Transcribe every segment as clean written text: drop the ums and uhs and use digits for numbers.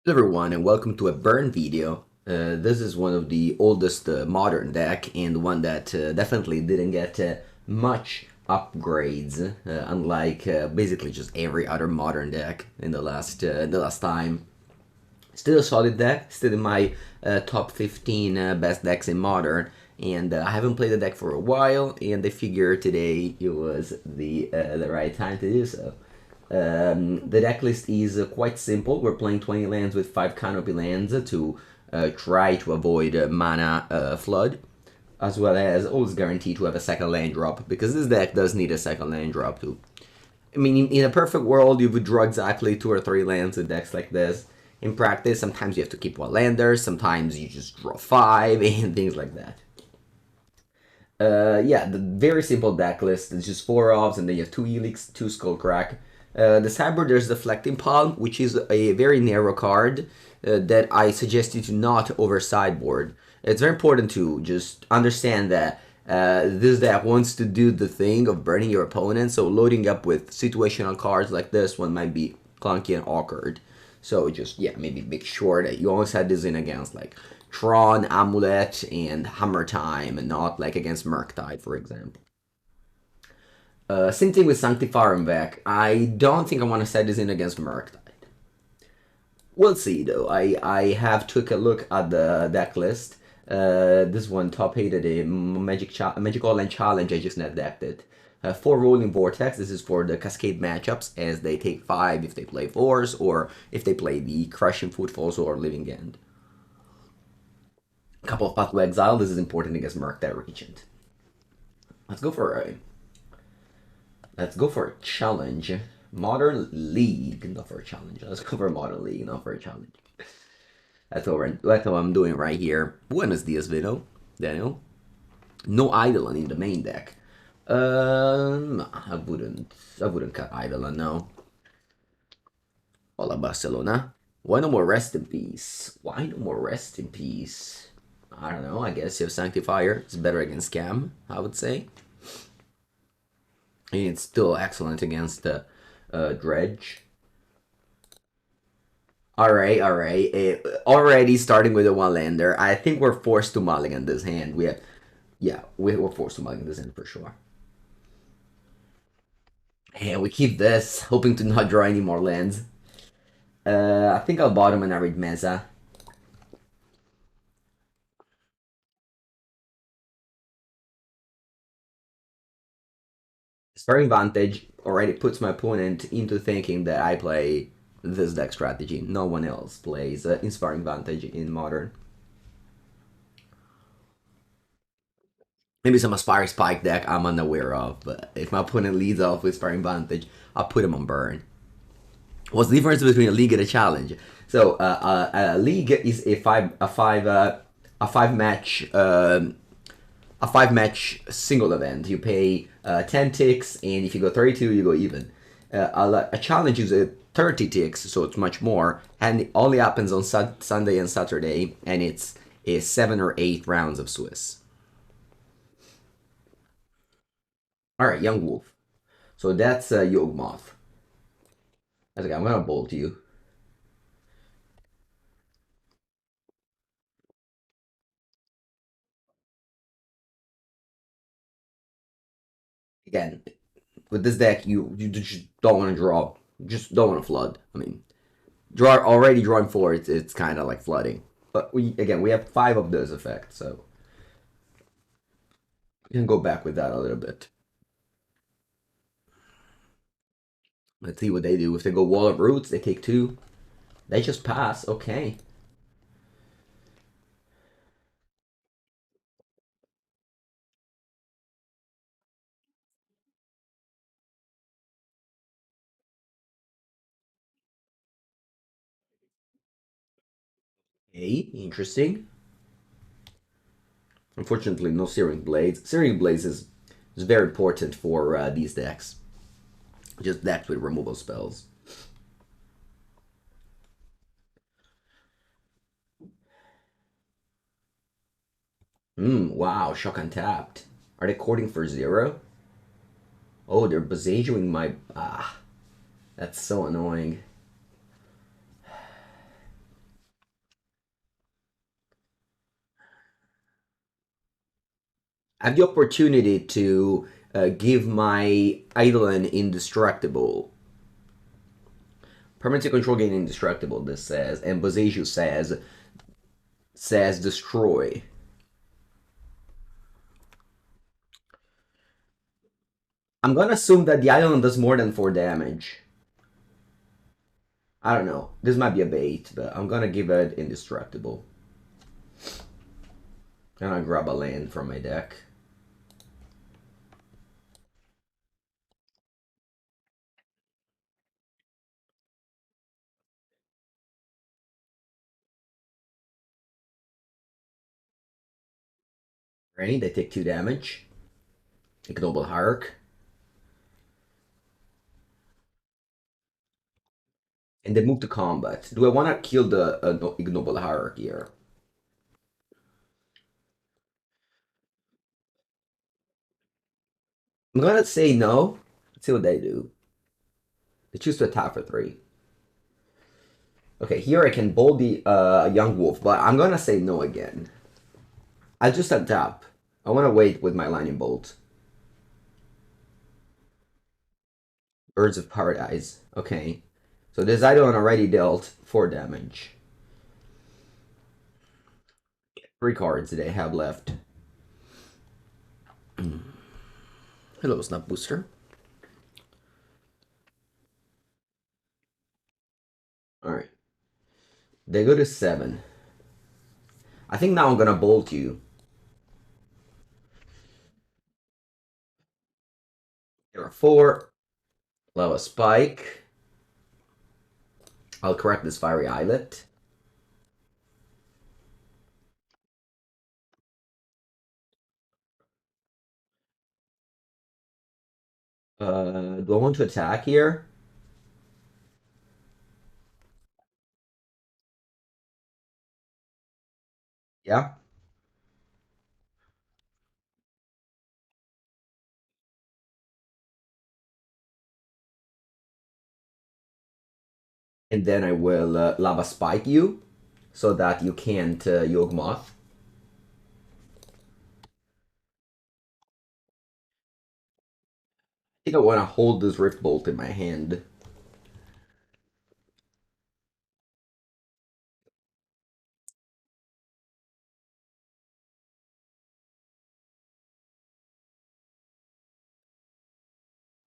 Hello everyone and welcome to a burn video. This is one of the oldest modern deck and one that definitely didn't get much upgrades, unlike basically just every other modern deck in the last time. Still a solid deck, still in my top 15 best decks in modern, and I haven't played the deck for a while, and I figured today it was the right time to do so. The deck list is quite simple. We're playing 20 lands with 5 canopy lands to try to avoid mana flood, as well as always guaranteed to have a second land drop, because this deck does need a second land drop too. I mean, in a perfect world, you would draw exactly 2 or 3 lands in decks like this. In practice, sometimes you have to keep one lander, sometimes you just draw 5, and things like that. Yeah, the very simple deck list is just 4 offs, and then you have 2 Helix, 2 Skullcrack. The sideboard, there's Deflecting Palm, which is a very narrow card that I suggest you to not over sideboard. It's very important to just understand that this deck wants to do the thing of burning your opponent, so loading up with situational cards like this one might be clunky and awkward. So just, yeah, maybe make sure that you always had this in against, like, Tron, Amulet, and Hammer Time, and not, like, against Murktide, for example. Same thing with Sanctifier and en-Vec. I don't think I want to set this in against Murktide. We'll see, though. I have took a look at the deck list. This one top-hated a Magical Land Challenge. I just net decked it. 4 Roiling Vortex. This is for the Cascade matchups, as they take 5 if they play 4s, or if they play the Crushing Footfalls or Living End. A couple of Path to Exile. This is important against Murktide Regent. Let's go for a challenge. Modern League, not for a challenge. Let's go for a Modern League, not for a challenge. That's what I'm doing right here. Buenos dias, Daniel. No Eidolon in the main deck. I wouldn't cut Eidolon, no. Hola, Barcelona. Why no more Rest in Peace? Why no more Rest in Peace? I don't know. I guess you have Sanctifier. It's better against Scam, I would say. And it's still excellent against the Dredge. Alright. Already starting with a one-lander. I think we're forced to mulligan this hand. We're forced to mulligan this hand for sure. And we keep this, hoping to not draw any more lands. I think I'll bottom an Arid Mesa. Inspiring Vantage already puts my opponent into thinking that I play this deck strategy. No one else plays Inspiring Vantage in Modern. Maybe some Aspire Spike deck I'm unaware of, but if my opponent leads off with Inspiring Vantage, I'll put him on burn. What's the difference between a league and a challenge? So a league is a five match single event. You pay 10 ticks, and if you go 32, you go even. A challenge is 30 ticks, so it's much more, and it only happens on Sunday and Saturday, and it's 7 or 8 rounds of Swiss. Alright, Young Wolf. So that's Yawgmoth. Okay, I'm gonna bolt you. Again, with this deck, you just don't want to draw. Just don't want to flood. I mean, already drawing 4, it's kind of like flooding. But we have 5 of those effects, so we can go back with that a little bit. Let's see what they do. If they go Wall of Roots, they take 2. They just pass. Okay. Okay, interesting. Unfortunately, no Searing Blaze. Searing Blaze is very important for these decks. Just decks with removal spells. Wow, shock untapped. Are they cording for 0? Oh, they're besieging my... that's so annoying. I have the opportunity to give my Eidolon indestructible. Permanent control gain indestructible, this says, and Boseiju says destroy. I'm gonna assume that the Eidolon does more than 4 damage. I don't know. This might be a bait, but I'm gonna give it indestructible. And I grab a land from my deck. Right, they take 2 damage. Ignoble Hierarch. And they move to combat. Do I want to kill the Ignoble Hierarch here? I'm gonna say no. Let's see what they do. They choose to attack for 3. Okay, here I can bold the Young Wolf, but I'm gonna say no again. I just adapt. I want to wait with my Lightning Bolt. Birds of Paradise. Okay. So this Eidolon already dealt 4 damage. 3 cards they have left. Hello, Snap Booster. Alright. They go to 7. I think now I'm gonna bolt you. There are 4. Lava Spike. I'll correct this Fiery Islet. Do I want to attack here? Yeah. And then I will Lava Spike you so that you can't Yawgmoth. I think I want to hold this Rift Bolt in my hand.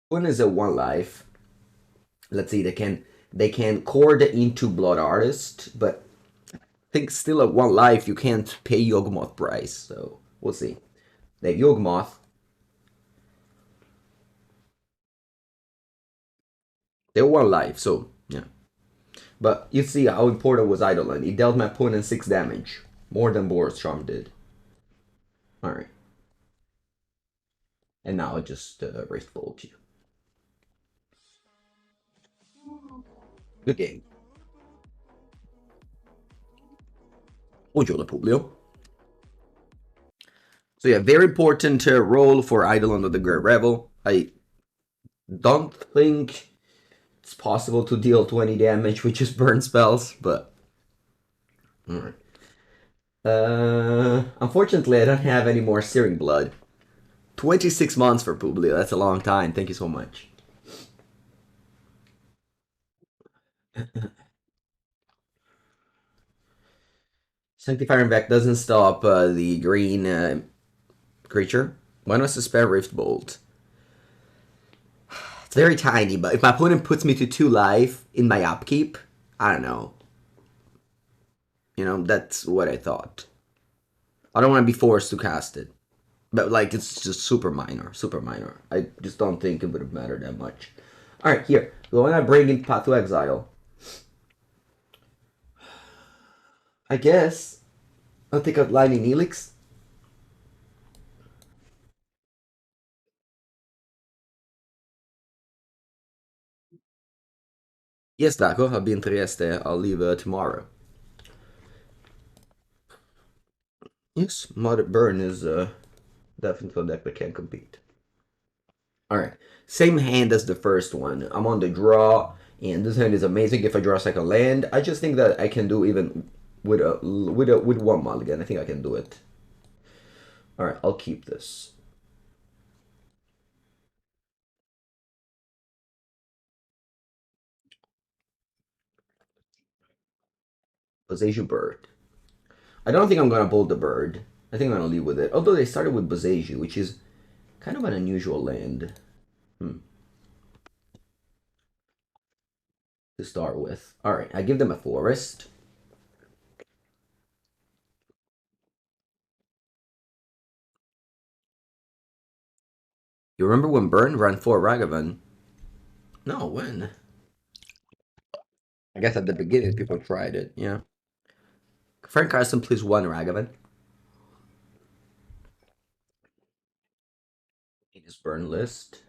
One is a 1 life. Let's see, they can cord into Blood Artist, but I think still at 1 life you can't pay Yawgmoth price, so we'll see. They have Yawgmoth. They're 1 life, so yeah. But you see how important was Eidolon. He dealt my opponent 6 damage. More than Boros Charm did. Alright. And now I just Rift Bolt you. Good game. Buongiorno Publio. So yeah, very important roll for Eidolon of the Great Revel. I don't think it's possible to deal 20 damage with just burn spells, but... Alright. Unfortunately, I don't have any more Searing Blood. 26 months for Publio, that's a long time. Thank you so much. Sanctifier en-Vec doesn't stop the green creature. Why not spare Rift Bolt? It's very tiny, but if my opponent puts me to 2 life in my upkeep, I don't know. You know, that's what I thought. I don't want to be forced to cast it. But, like, it's just super minor. Super minor. I just don't think it would have mattered that much. Alright, here. The one I bring in Path to Exile. I guess I'll take out Lightning Helix. Yes, Daco, I'll be in Trieste. I'll leave tomorrow. Yes, Modded Burn is definitely a deck that can compete. Alright, same hand as the first one. I'm on the draw, and this hand is amazing if I draw a second land. I just think that I can do even with 1 mulligan. I think I can do it. Alright, I'll keep this. Boseiju Bird. I don't think I'm gonna bolt the bird. I think I'm gonna leave with it. Although they started with Boseiju, which is kind of an unusual land. To start with. Alright, I give them a forest. You remember when Burn ran 4 Ragavan? No, when? I guess at the beginning people tried it, yeah. Frank Carson plays 1 Ragavan. In his burn list.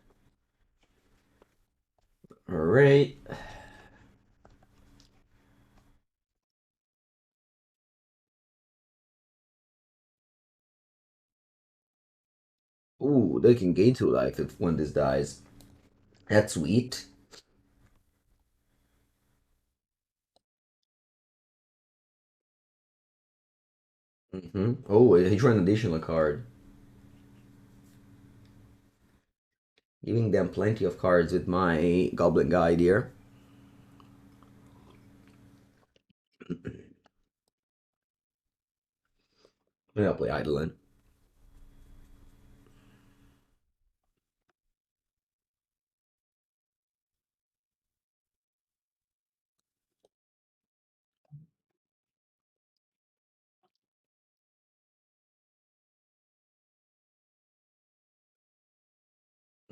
Alright. Ooh, they can gain 2 life if when this dies. That's sweet. Oh, he drew an additional card. Giving them plenty of cards with my Goblin guide here. Maybe I'll play Eidolon.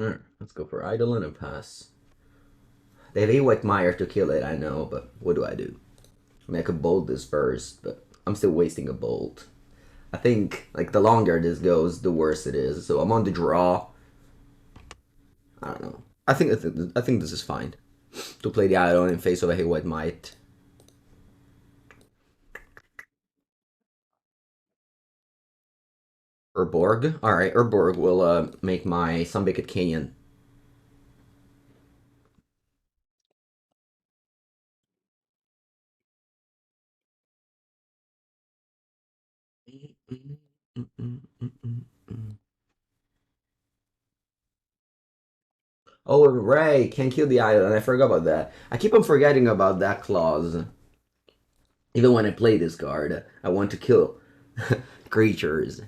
Alright, let's go for Eidolon and pass. They have a White Mire to kill it, I know, but what do I do? I mean, I could bolt this first, but I'm still wasting a bolt. I think, like, the longer this goes, the worse it is. So I'm on the draw. I don't know. I think this is fine. To play the Eidolon in face of a White Might. Urborg? Alright, Urborg will make my Sunbaked Canyon. Oh, Ray can't kill the island. I forgot about that. I keep on forgetting about that clause. Even when I play this card, I want to kill creatures.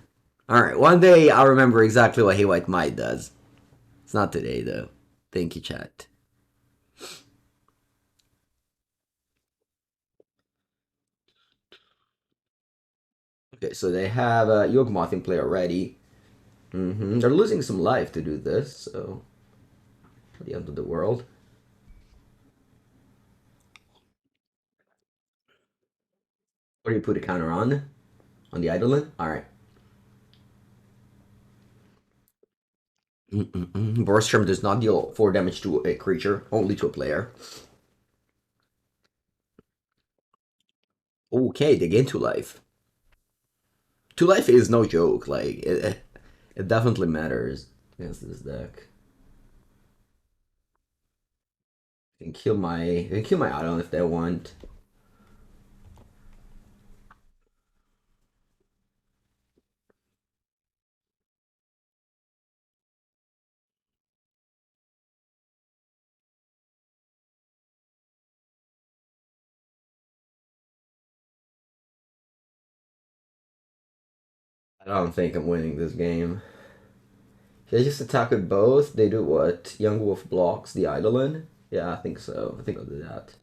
Alright, one day I'll remember exactly what White Might does. It's not today, though. Thank you, chat. Okay, so they have Yawgmoth in play already. They're losing some life to do this, so... the end of the world. Or do you put a counter on? On the Eidolon? Alright. Boros Charm does not deal 4 damage to a creature, only to a player. Okay, they gain 2 life. 2 life is no joke, like, it definitely matters against this deck. They can kill my Eidolon if they want. I don't think I'm winning this game. Should I just attack with both? They do what? Young Wolf blocks the Eidolon? Yeah, I think so. I think I'll do that.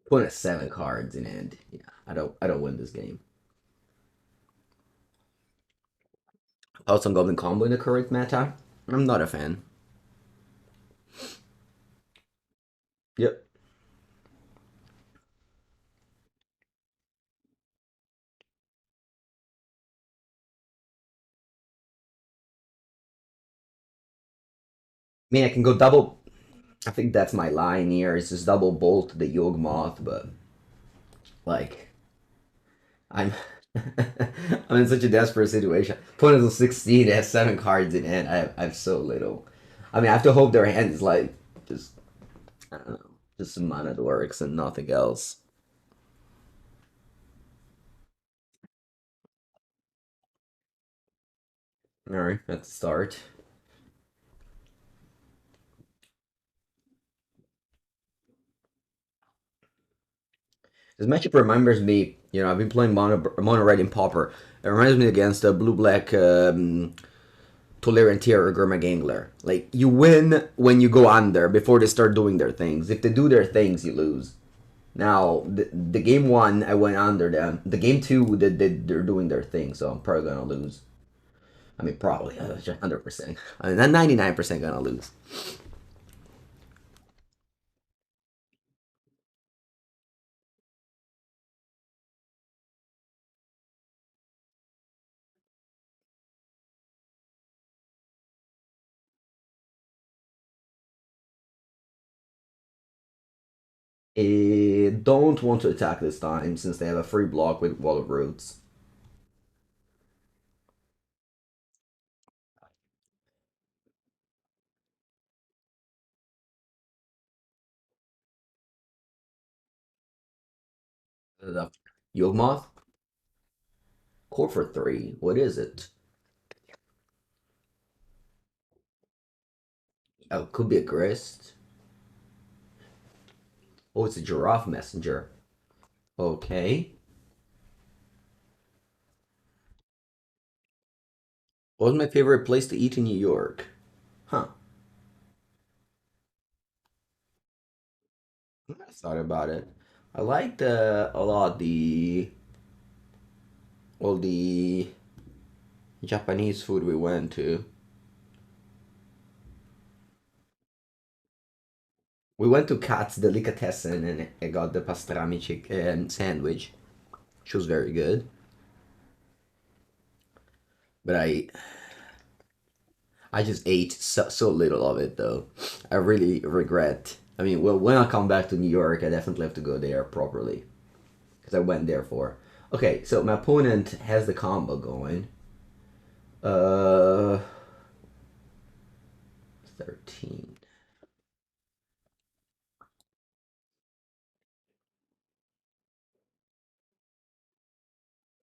Put at 7 cards in hand. Yeah, I don't win this game. Thoughts on Goblin combo in the current meta? I'm not a fan. Yep. I mean, I can go double. I think that's my line here. It's just double bolt the Yawgmoth, but like, I'm I'm in such a desperate situation. Opponent is 16, they have 7 cards in hand. I have so little. I mean, I have to hope their hand is like just I don't know, just some mana that works and nothing else. Sorry, at the start. This matchup remembers me, you know, I've been playing Mono Red in Pauper. It reminds me against a blue-black Tolarian Tier or Gangler. Like, you win when you go under before they start doing their things. If they do their things, you lose. Now, the game 1, I went under them. The game 2, they're doing their thing, so I'm probably gonna lose. I mean, probably, 100%. I mean, I'm 99% gonna lose. Don't want to attack this time since they have a free block with Wall of Roots. The Yawgmoth? Core for 3. What is it? Oh, could be a Grist. Oh, it's a Giraffe Messenger. Okay. What was my favorite place to eat in New York? Huh. I thought about it. I liked a lot all the Japanese food we went to. We went to Katz Delicatessen and I got the pastrami chicken sandwich, which was very good. But I just ate so little of it though. I really regret. I mean, well, when I come back to New York, I definitely have to go there properly because I went there for. Okay, so my opponent has the combo going. 13.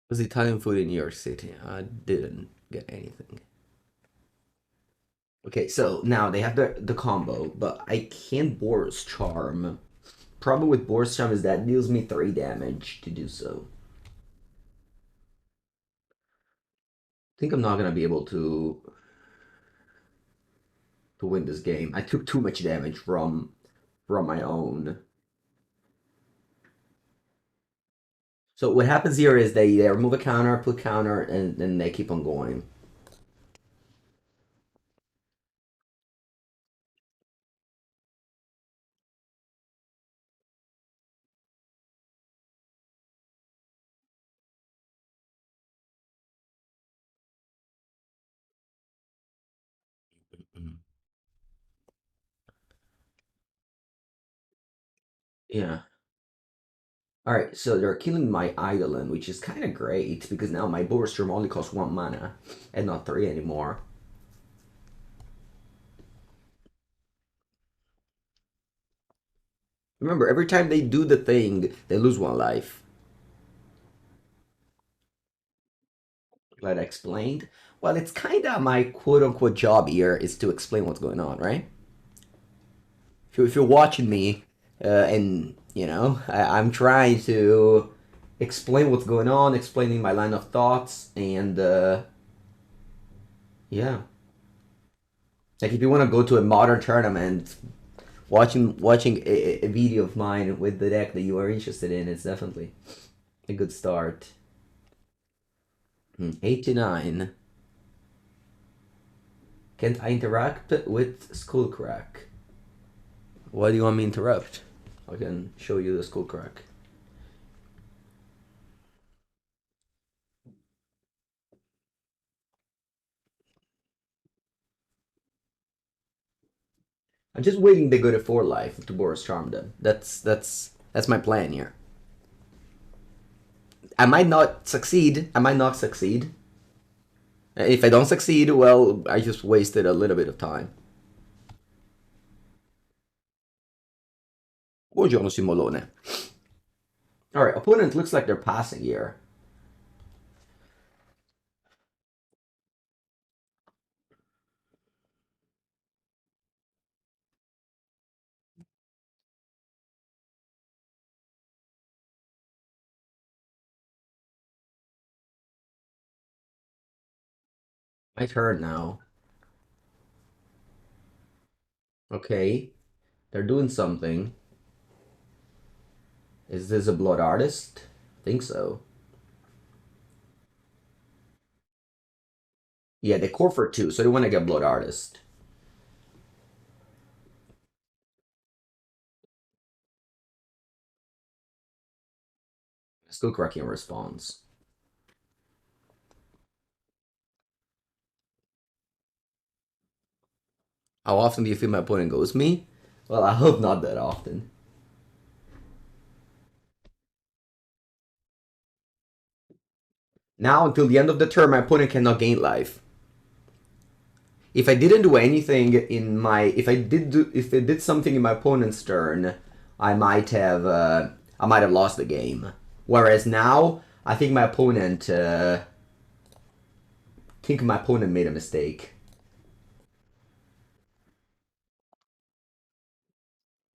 Was Italian food in New York City? I didn't get anything. Okay, so now they have the combo, but I can't Boros Charm. Problem with Boros Charm is that deals me 3 damage to do so. I think I'm not gonna be able to win this game. I took too much damage from my own. So what happens here is they remove a counter, put counter, and then they keep on going. Yeah. All right, so they're killing my Eidolon, which is kind of great because now my Boros Charm only costs 1 mana and not 3 anymore. Remember, every time they do the thing, they lose 1 life. Glad I explained. Well, it's kind of my quote-unquote job here is to explain what's going on, right? If you're watching me, and you know, I'm trying to explain what's going on, explaining my line of thoughts, and yeah. Like if you want to go to a modern tournament, watching a video of mine with the deck that you are interested in, it's definitely a good start. 89. Can't I interact with Skullcrack? Why do you want me to interrupt? I can show you the Skullcrack. I'm just waiting to go to 4 life to Boros Charm them. That's my plan here. I might not succeed. I might not succeed. If I don't succeed, well, I just wasted a little bit of time. Buongiorno Simolone. Alright, opponent looks like they're passing here. My turn now. Okay. They're doing something. Is this a Blood Artist? I think so. Yeah, they core for 2, so they want to get Blood Artist. Skullcrack in response. How often do you feel my opponent goes me? Well, I hope not that often. Now, until the end of the turn, my opponent cannot gain life. If I didn't do anything in my, if I did something in my opponent's turn, I might have lost the game. Whereas now, I think my opponent, made a mistake.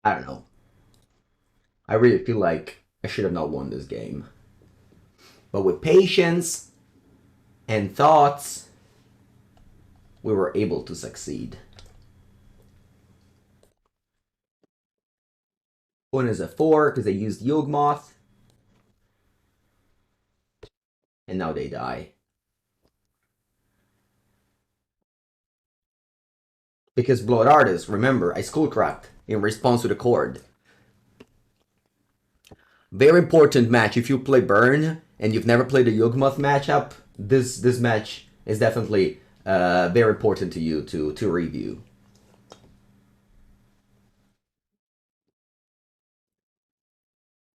I don't know. I really feel like I should have not won this game. But with patience and thoughts, we were able to succeed. One is a 4 because they used Yawgmoth. And now they die. Because Blood Artist, remember, I Skullcracked in response to the cord. Very important match. If you play Burn and you've never played a Yawgmoth matchup, this match is definitely very important to you to review.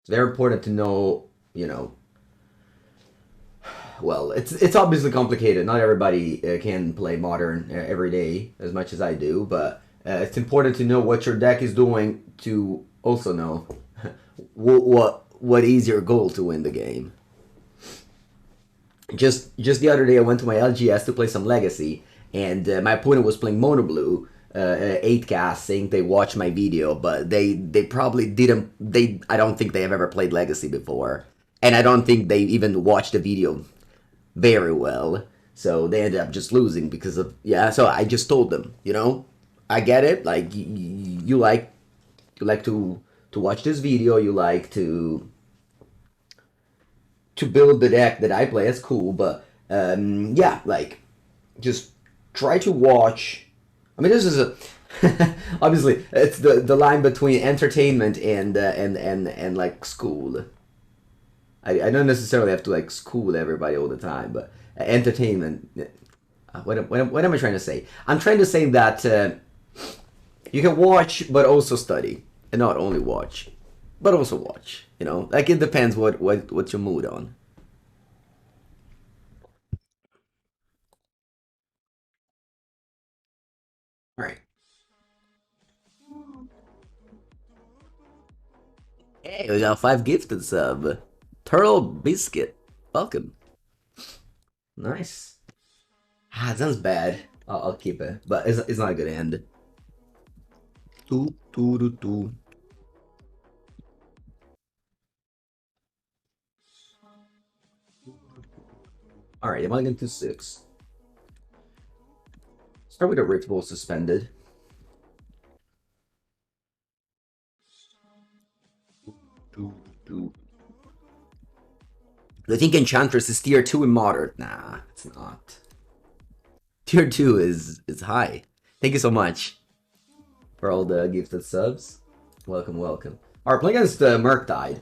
It's very important to know, you know. Well, it's obviously complicated. Not everybody can play Modern every day as much as I do, but it's important to know what your deck is doing to also know what is your goal to win the game. Just the other day, I went to my LGS to play some Legacy, and my opponent was playing Mono Blue, 8cast, saying they watched my video, but they probably didn't. I don't think they have ever played Legacy before, and I don't think they even watched the video very well. So they ended up just losing because of So I just told them, I get it. Like you like to watch this video, you like to build the deck that I play. That's cool, but like just try to watch. I mean, this is a obviously it's the line between entertainment and like school. I don't necessarily have to like school everybody all the time, but entertainment. What am I trying to say? I'm trying to say that you can watch, but also study, and not only watch, but also watch. Like it depends what's your mood on. All right. Hey, we got 5 gifted sub. Turtle Biscuit, welcome. Nice. It sounds bad. I'll keep it, but it's not a good end. Two, two, two, two. All right, I'm only going to 6. Start with a Ritual Suspended. Do you think Enchantress is tier 2 in Modern? Nah, it's not. Tier 2 is high. Thank you so much for all the gifted subs. Welcome, welcome. Alright, playing against Murktide.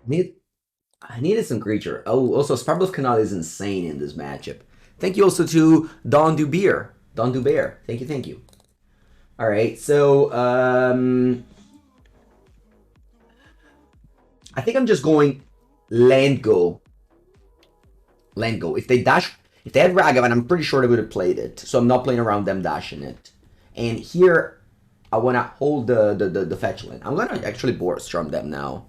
I needed some creature. Oh, also, Sparkle of Canal is insane in this matchup. Thank you also to Don Dubier. Don Dubier. Thank you, thank you. Alright, so, I think I'm just going land go. Land go. If they had Ragavan, I'm pretty sure they would have played it. So I'm not playing around them dashing it. And here, I want to hold the fetch land. I'm going to actually Boros Charm them now.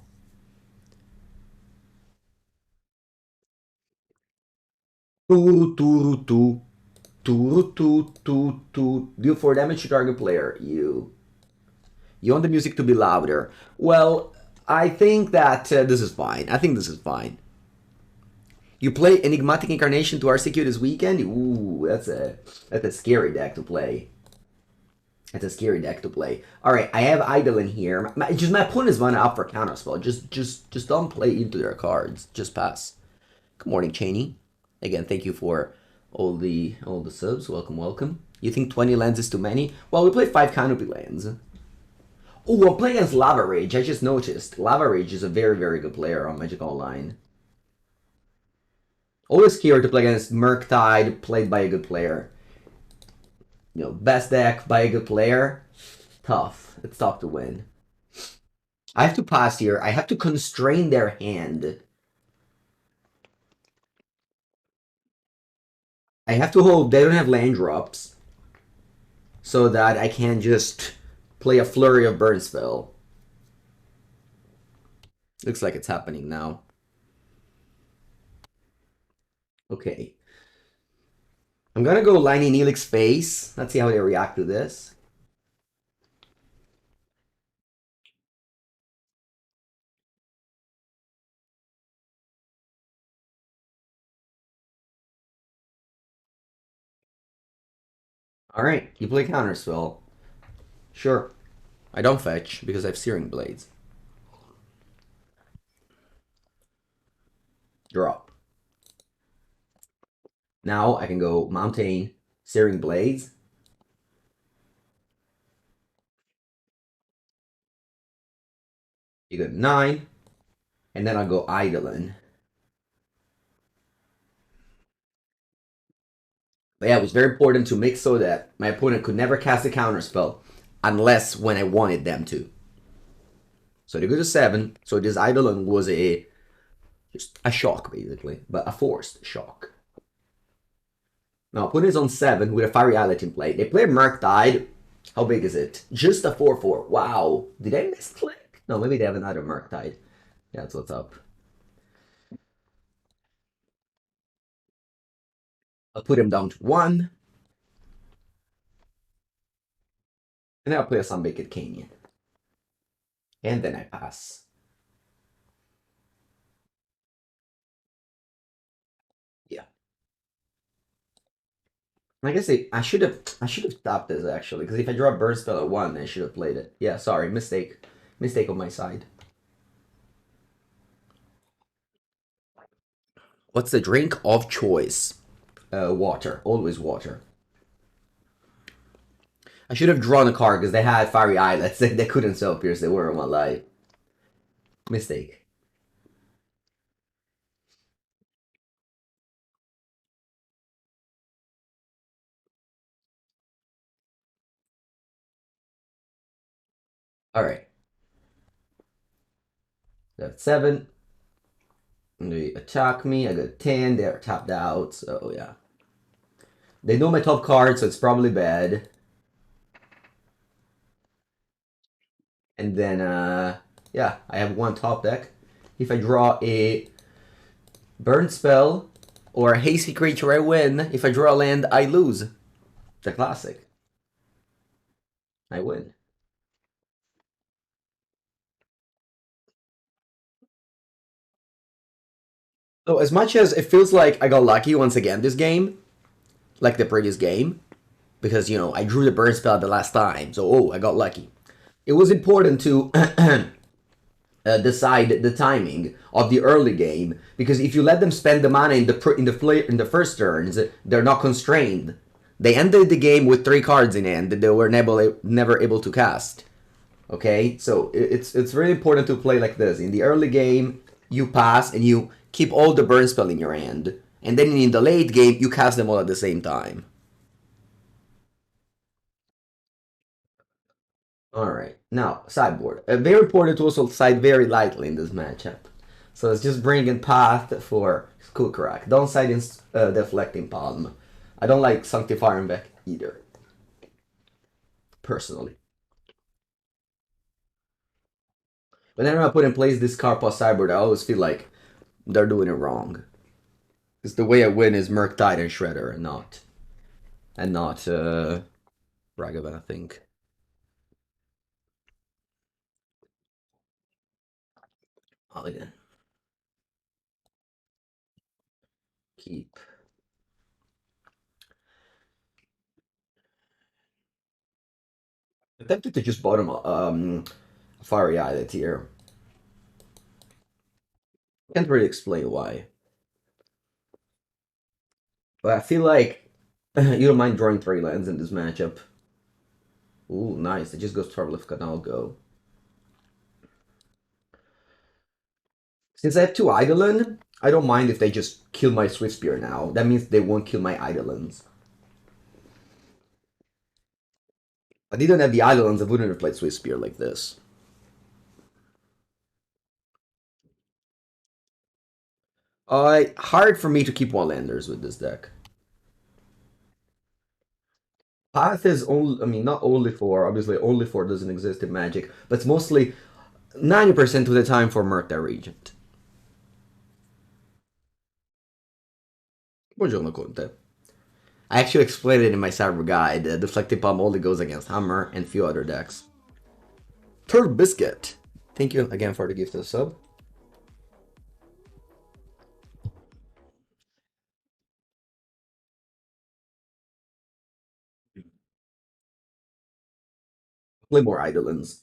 Deal 4 damage to target player. You want the music to be louder. Well, I think that this is fine. I think this is fine. You play Enigmatic Incarnation to RCQ this weekend? Ooh, that's a scary deck to play. That's a scary deck to play. All right, I have Eidolon here. My opponent's mana up for counterspell. Just don't play into their cards. Just pass. Good morning, Cheney. Again, thank you for all the subs. Welcome, welcome. You think 20 lands is too many? Well, we play 5 Canopy lands. Oh, I'm playing against Lava Rage. I just noticed. Lava Rage is a very, very good player on Magic Online. Always scared to play against Murktide, played by a good player. You know, best deck by a good player. Tough. It's tough to win. I have to pass here. I have to constrain their hand. I have to hold. They don't have land drops. So that I can just play a flurry of burn spell. Looks like it's happening now. Okay. I'm gonna go Lightning Helix face. Let's see how they react to this. Alright, you play counterspell. Sure. I don't fetch because I have Searing Blades. Drop. Now I can go Mountain, Searing Blades. You get 9. And then I'll go Eidolon. But yeah, it was very important to make so that my opponent could never cast a counterspell unless when I wanted them to. So they go to 7. So this Eidolon was just a shock, basically, but a forced shock. Now, opponent is on 7 with a Fiery Islet in play. They play Murktide. How big is it? Just a 4/4. Wow. Did I misclick? No, maybe they have another Murktide. Yeah, that's what's up. I'll put him down to 1. And then I'll play a Sunbaked Canyon. And then I pass. Yeah. I guess I should have stopped this actually, because if I draw a burn spell at 1, I should have played it. Yeah, sorry, mistake. Mistake on my side. What's the drink of choice? Water. Always water. I should have drawn a card because they had Fiery Islets. They couldn't Spell Pierce. They were in my life. Mistake. Alright. Got 7. They attack me. I got 10. They're tapped out. So, yeah. They know my top card, so it's probably bad. And then, yeah, I have 1 top deck. If I draw a burn spell or a hasty creature, I win. If I draw a land, I lose. The classic. I win. So as much as it feels like I got lucky once again this game, like the previous game, because, you know, I drew the burn spell the last time, so, oh, I got lucky. It was important to decide the timing of the early game, because if you let them spend the mana in the first turns, they're not constrained. They ended the game with 3 cards in hand that they were never able to cast. Okay, so it's really important to play like this. In the early game, you pass and you keep all the burn spell in your hand, and then in the late game, you cast them all at the same time. Alright, now, sideboard. Very important to also side very lightly in this matchup. So let's just bring in Path for Skullcrack. Don't side in Deflecting Palm. I don't like Sanctifier en-Vec either. Personally. Whenever I put in place this Carpa sideboard, I always feel like they're doing it wrong. Because the way I win is Murktide and Shredder and not Ragavan, I think. Oh, yeah. keep. I'm tempted to just bottom Fiery Islet here. Can't really explain why. But I feel like you don't mind drawing 3 lands in this matchup. Ooh, nice. It just goes Travel Canal Go. Since I have 2 Eidolon, I don't mind if they just kill my Swiftspear now. That means they won't kill my Eidolons. If I didn't have the Eidolons, I wouldn't have played Swiftspear like this. Hard for me to keep 1-landers with this deck. Path is only, I mean, not only for, obviously, only for doesn't exist in Magic, but it's mostly 90% of the time for Murktide Regent. Buongiorno, Conte. I actually explained it in my cyber guide. Deflecting Palm only goes against Hammer and few other decks. Turtle Biscuit. Thank you again for the gift of the sub. Play more Eidolons.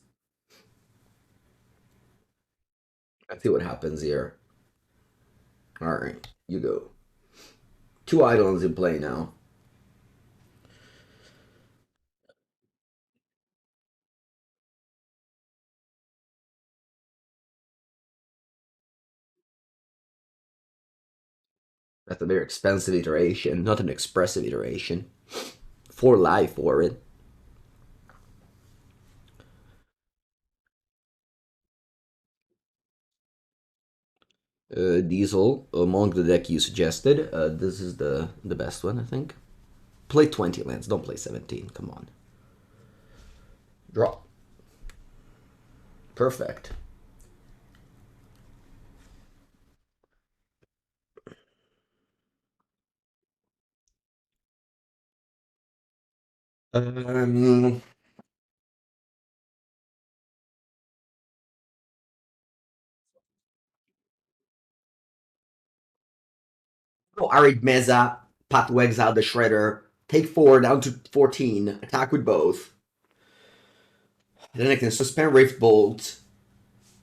Let's see what happens here. Alright, you go. 2 Eidolons in play now. That's a very expensive iteration, not an expressive iteration. 4 life for it. Diesel, among the deck you suggested, this is the best one, I think. Play 20 lands, don't play 17, come on. Draw. Perfect. Um, Arid Mesa, Path to Exile the Shredder, take 4 down to 14, attack with both. Then I can suspend Rift Bolt.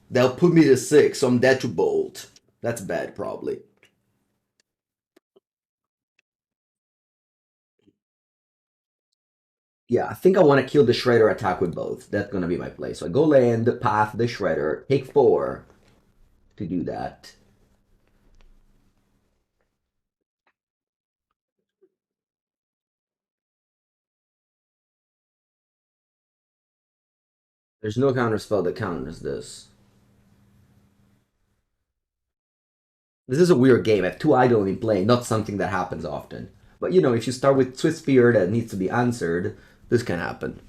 They'll put me to 6, so I'm dead to Bolt. That's bad, probably. Yeah, I think I want to kill the Shredder, attack with both. That's gonna be my play. So I go land, path the Shredder, take 4 to do that. There's no counter spell that counters this. This is a weird game. I have 2 Eidolon in play, not something that happens often. But you know, if you start with Swiftspear that needs to be answered, this can happen.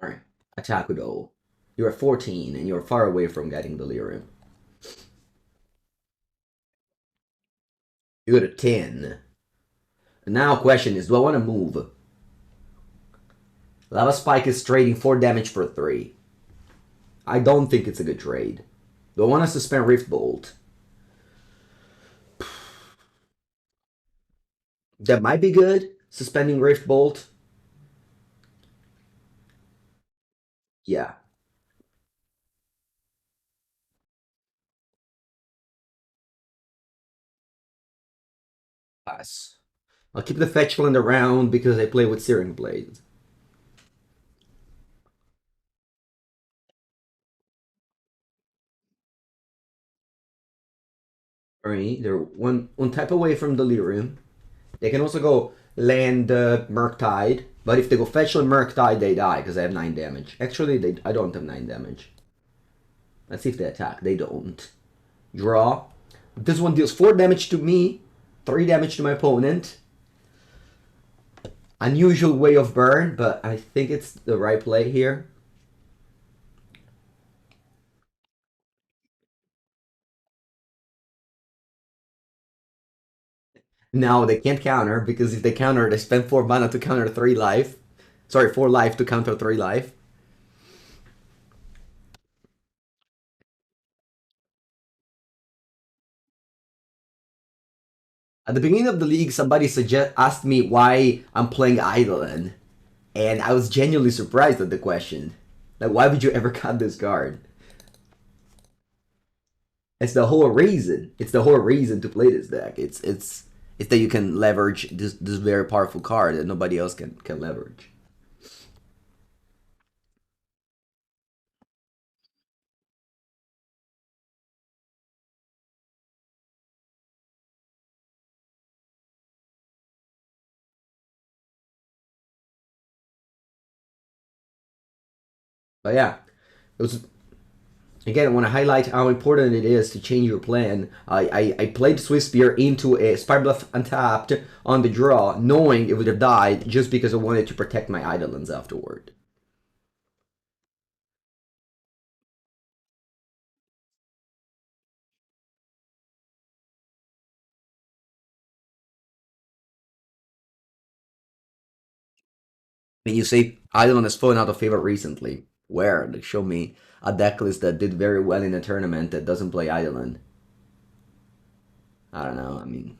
Alright, attack with O. You're at 14, and you're far away from getting Delirium. You're at 10. And now question is, do I want to move? Lava Spike is trading 4 damage for 3. I don't think it's a good trade. Do I want to suspend Rift Bolt? That might be good, suspending Rift Bolt. Yeah. Pass. I'll keep the Fetchland around because I play with Searing Blaze. Alright, they're one type away from Delirium. They can also go land Murktide, but if they go Fetchland Murktide, they die because I have 9 damage. Actually, I don't have 9 damage. Let's see if they attack. They don't. Draw. This one deals 4 damage to me, 3 damage to my opponent. Unusual way of burn, but I think it's the right play here. Now they can't counter, because if they counter, they spend 4 mana to counter 3 life. Sorry, 4 life to counter 3 life. At the beginning of the league, somebody asked me why I'm playing Eidolon, and I was genuinely surprised at the question. Like, why would you ever cut this card? It's the whole reason. It's the whole reason to play this deck. It's that you can leverage this very powerful card that nobody else can leverage. But yeah, it was. Again, I want to highlight how important it is to change your plan. I played Swiftspear into a Spire Bluff untapped on the draw, knowing it would have died just because I wanted to protect my Eidolons afterward. And you say Eidolon has fallen out of favor recently. Where? Like, show me a deck list that did very well in a tournament that doesn't play Eidolon. I don't know. I mean,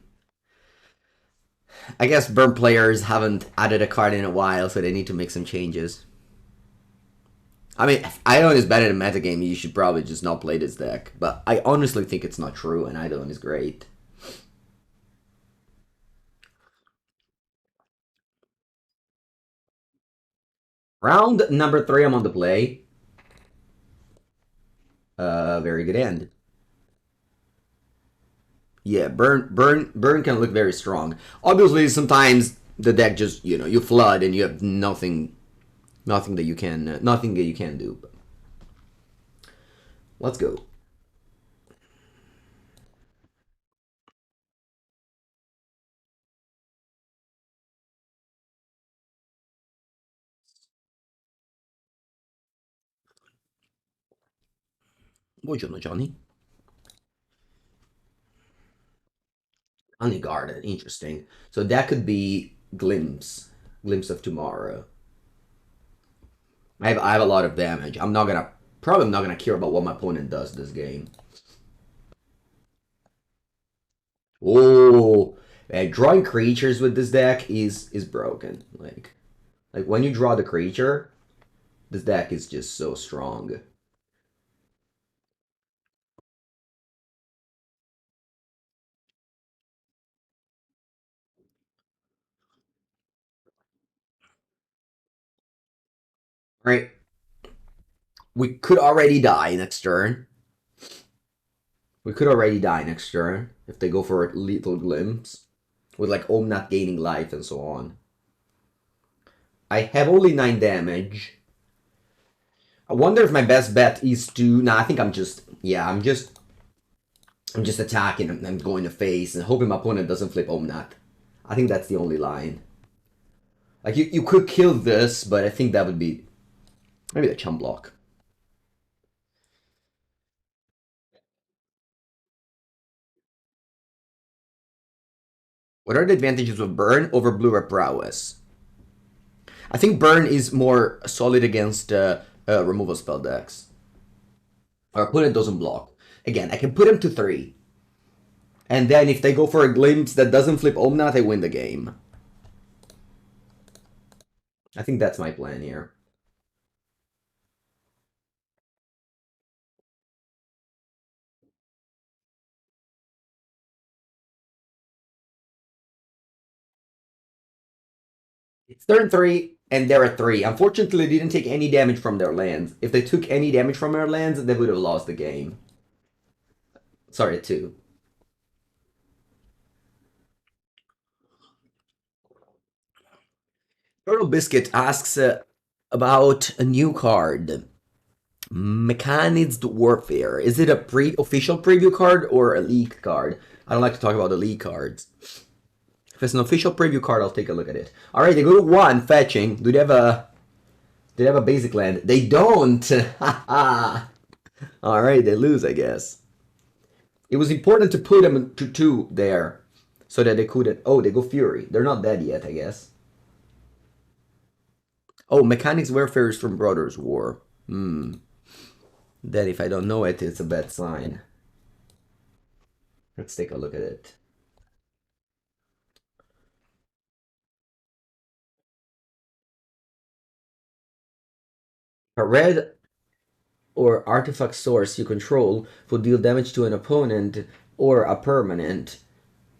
I guess Burn players haven't added a card in a while, so they need to make some changes. I mean, if Eidolon is better than metagame, you should probably just not play this deck. But I honestly think it's not true, and Eidolon is great. Round number 3, I'm on the play. Very good end. Yeah, burn can look very strong. Obviously, sometimes the deck just you flood and you have nothing that you can do. Let's go. Buongiorno, Johnny. Honey Garden, interesting. So that could be glimpse of tomorrow. I have a lot of damage. I'm probably not gonna care about what my opponent does this game. Oh, drawing creatures with this deck is broken. Like when you draw the creature, this deck is just so strong. Right? We could already die next turn. We could already die next turn if they go for a lethal glimpse with like Omnath gaining life and so on. I have only 9 damage. I wonder if my best bet is to. Nah, I think I'm just. Yeah, I'm just attacking and I'm going to face and hoping my opponent doesn't flip Omnath. I think that's the only line. Like you could kill this, but I think that would be maybe the chump block. What are the advantages of Burn over Blue Red Prowess? I think Burn is more solid against removal spell decks. Our opponent doesn't block. Again, I can put him to 3. And then if they go for a glimpse that doesn't flip Omnath, I win the game. I think that's my plan here. It's turn 3, and they're at 3. Unfortunately, they didn't take any damage from their lands. If they took any damage from their lands, they would have lost the game. Sorry, at 2. Turtle Biscuit asks about a new card. Mechanized Warfare. Is it a official preview card or a leaked card? I don't like to talk about the leaked cards. If it's an official preview card, I'll take a look at it. All right, they go to 1 fetching. Do they have a basic land? They don't. All right, they lose, I guess. It was important to put them to 2 there so that they couldn't. Oh, they go Fury. They're not dead yet, I guess. Oh, Mechanics Warfare is from Brothers War. Hmm. Then if I don't know it, it's a bad sign. Let's take a look at it. A red or artifact source you control will deal damage to an opponent or a permanent.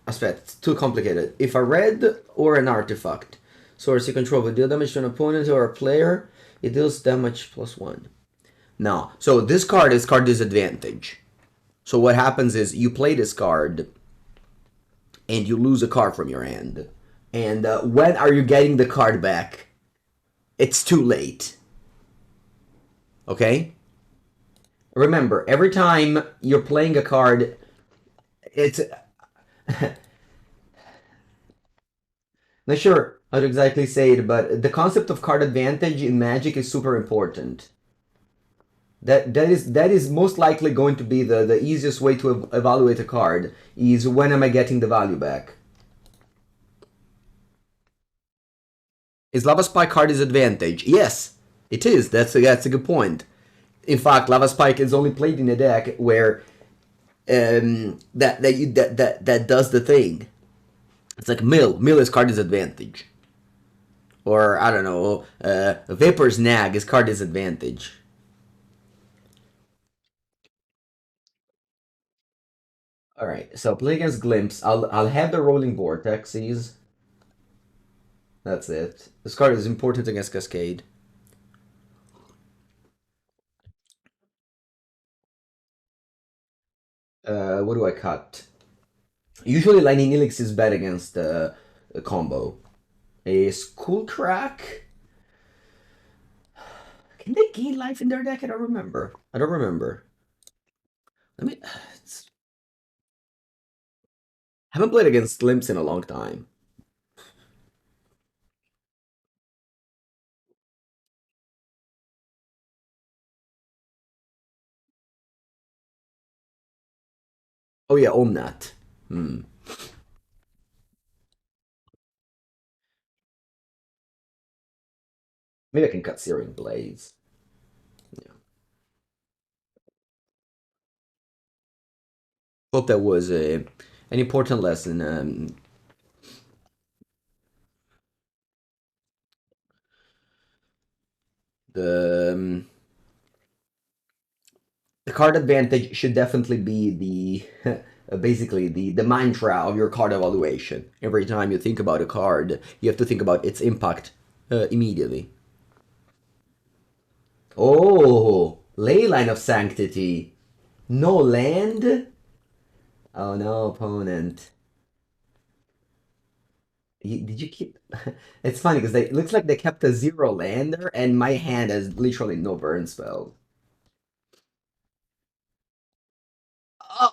Aspect, it's too complicated. If a red or an artifact source you control will deal damage to an opponent or a player, it deals damage +1. Now, so this card is card disadvantage. So what happens is you play this card and you lose a card from your hand. And when are you getting the card back? It's too late. Okay? Remember, every time you're playing a card, it's not sure how to exactly say it, but the concept of card advantage in Magic is super important. That is most likely going to be the easiest way to evaluate a card is when am I getting the value back. Is Lava Spike card disadvantage? Yes, it is. That's a good point. In fact, Lava Spike is only played in a deck where that does the thing. It's like Mill. Mill is card disadvantage. Or I don't know, Vapor's Nag is card disadvantage. All right, so play against Glimpse. I'll have the Rolling Vortexes. That's it. This card is important against Cascade. What do I cut? Usually Lightning Helix is bad against a combo. A Skullcrack? Can they gain life in their deck? I don't remember. I don't remember. Let me... Haven't played against Glimpse in a long time. Oh yeah, Omnat. Hmm. Maybe I can cut Searing Blaze. Yeah. Hope that was an important lesson. The the card advantage should definitely be the basically the mantra of your card evaluation. Every time you think about a card, you have to think about its impact immediately. Oh, Leyline of Sanctity. No land? Oh no, opponent. Did you keep... It's funny because it looks like they kept a 0 lander and my hand has literally no burn spell. Oh,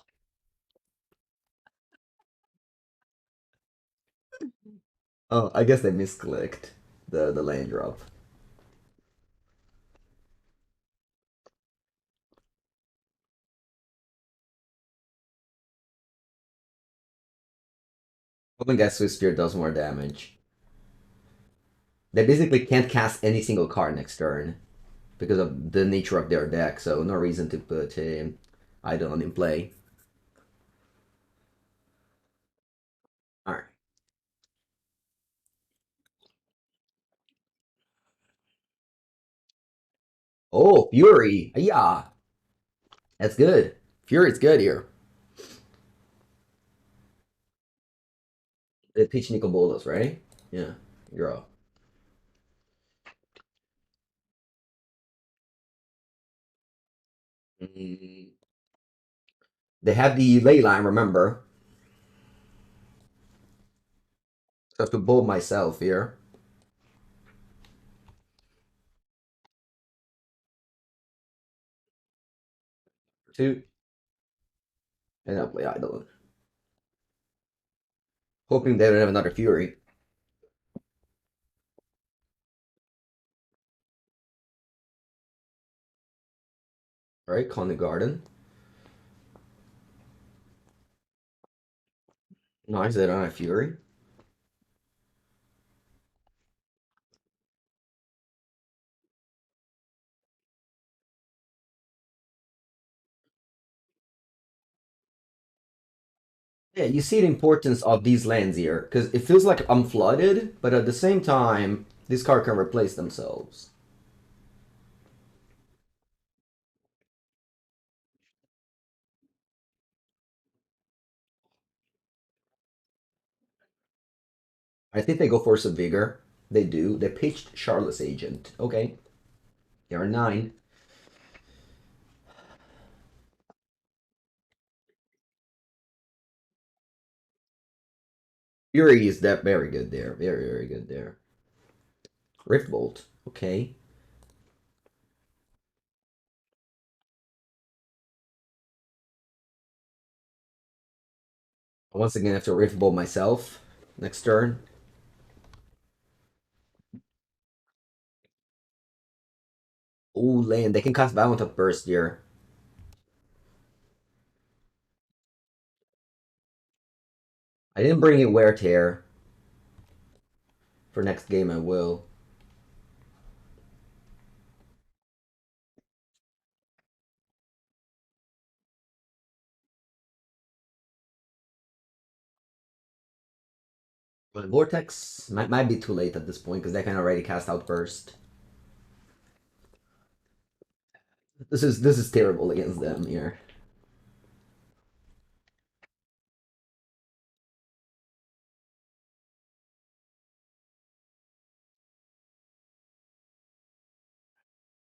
oh, I guess they misclicked the land drop. Hoping that Swiftspear does more damage. They basically can't cast any single card next turn because of the nature of their deck, so no reason to put Eidolon in play. Alright. Oh, Fury! Yeah, that's good. Fury's good here. They teach Nicol Bolas, right? Yeah, you're up. Mm, they have the ley line, remember? I have to bold myself here. Two, and I'll play Eidolon. Hoping they don't have another Fury. Alright, Con Garden. Nice, they don't have Fury. Yeah, you see the importance of these lands here, because it feels like I'm flooded, but at the same time, this card can replace themselves. I think they go for some vigor. They do. They pitched Charlotte's Agent. Okay. There are 9. Fury is that very good there. Very, very good there. Riftbolt. Okay. Once again, I have to Riftbolt myself next turn. Oh, land. They can cast Violent Outburst here. I didn't bring it Wear Tear. For next game, I will. But Vortex might be too late at this point because they can already cast Outburst. This is terrible against them here.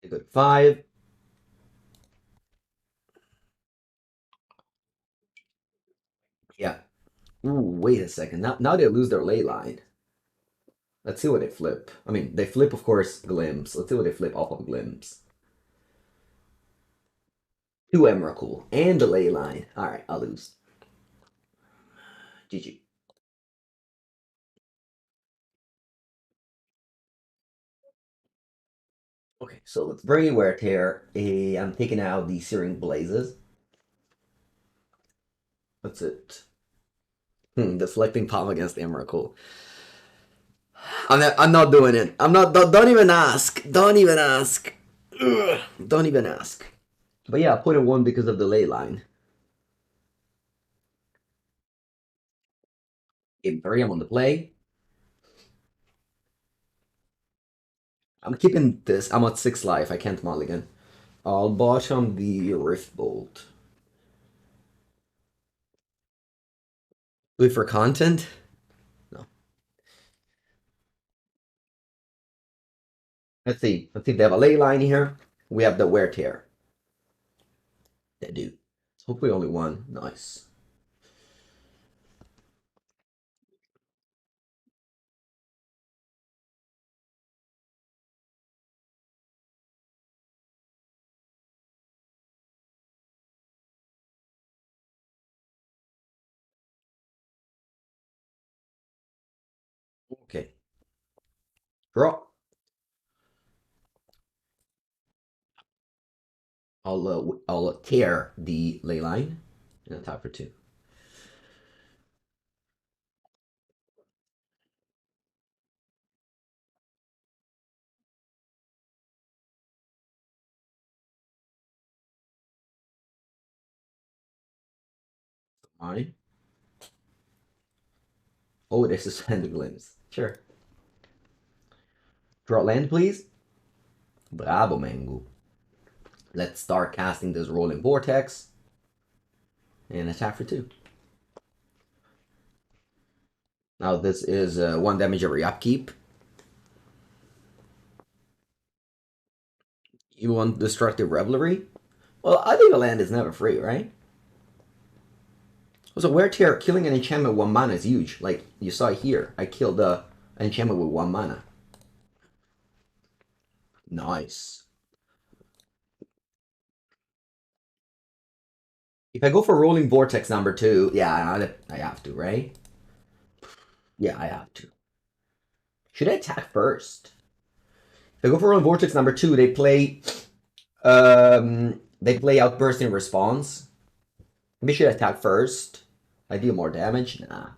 A good 5. Yeah. Ooh, wait a second. Now they lose their ley line. Let's see what they flip. I mean, they flip, of course, Glimpse. Let's see what they flip off of Glimpse. 2 Emrakul and the ley line. Alright, I'll lose. GG. Okay, so let's bring you Wear Tear. I'm taking out the Searing Blazes. That's it. Deflecting Palm against Emrakul. I'm not doing it. I'm not. Don't even ask. Don't even ask. Ugh, don't even ask. But yeah, I put in 1 because of the ley line. Game 3, I'm on the play. I'm keeping this. I'm at 6 life. I can't mulligan. I'll bottom the Rift Bolt. Do it for content? No. Let's see. Let's see if they have a ley line here. We have the Wear Tear. They do. Hopefully only 1. Nice. Okay. Draw. I'll tear the ley line and attack for 2. Mine. Oh, this is Suspended Glimpse. Sure. Draw land, please. Bravo, Mango. Let's start casting this Roiling Vortex and attack for 2. Now this is 1 damage every upkeep. You want Destructive Revelry? Well, I think a land is never free, right? Also, Wear Tear, killing an enchantment with 1 mana is huge. Like, you saw here. I killed an enchantment with 1 mana. Nice. If I go for Rolling Vortex number 2, yeah, I have to, right? Yeah, I have to. Should I attack first? If I go for Rolling Vortex number 2, they play Outburst in response. Maybe should I attack first? I deal more damage? Nah.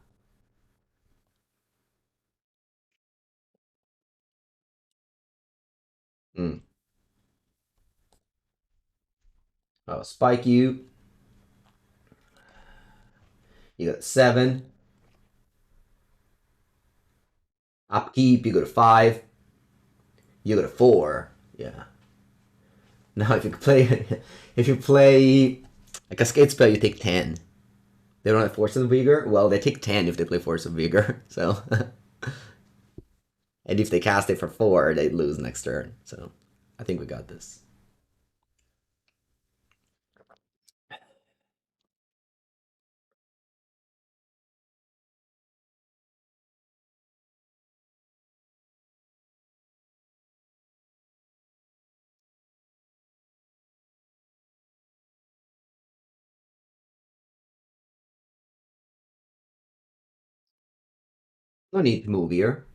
Hmm. I'll spike you. You got 7. Upkeep, you go to 5. You go to 4. Yeah. Now if you play a Cascade spell, you take 10. They don't have Force of Vigor? Well, they take 10 if they play Force of Vigor, so... And if they cast it for 4, they lose next turn, so... I think we got this. No need to move here.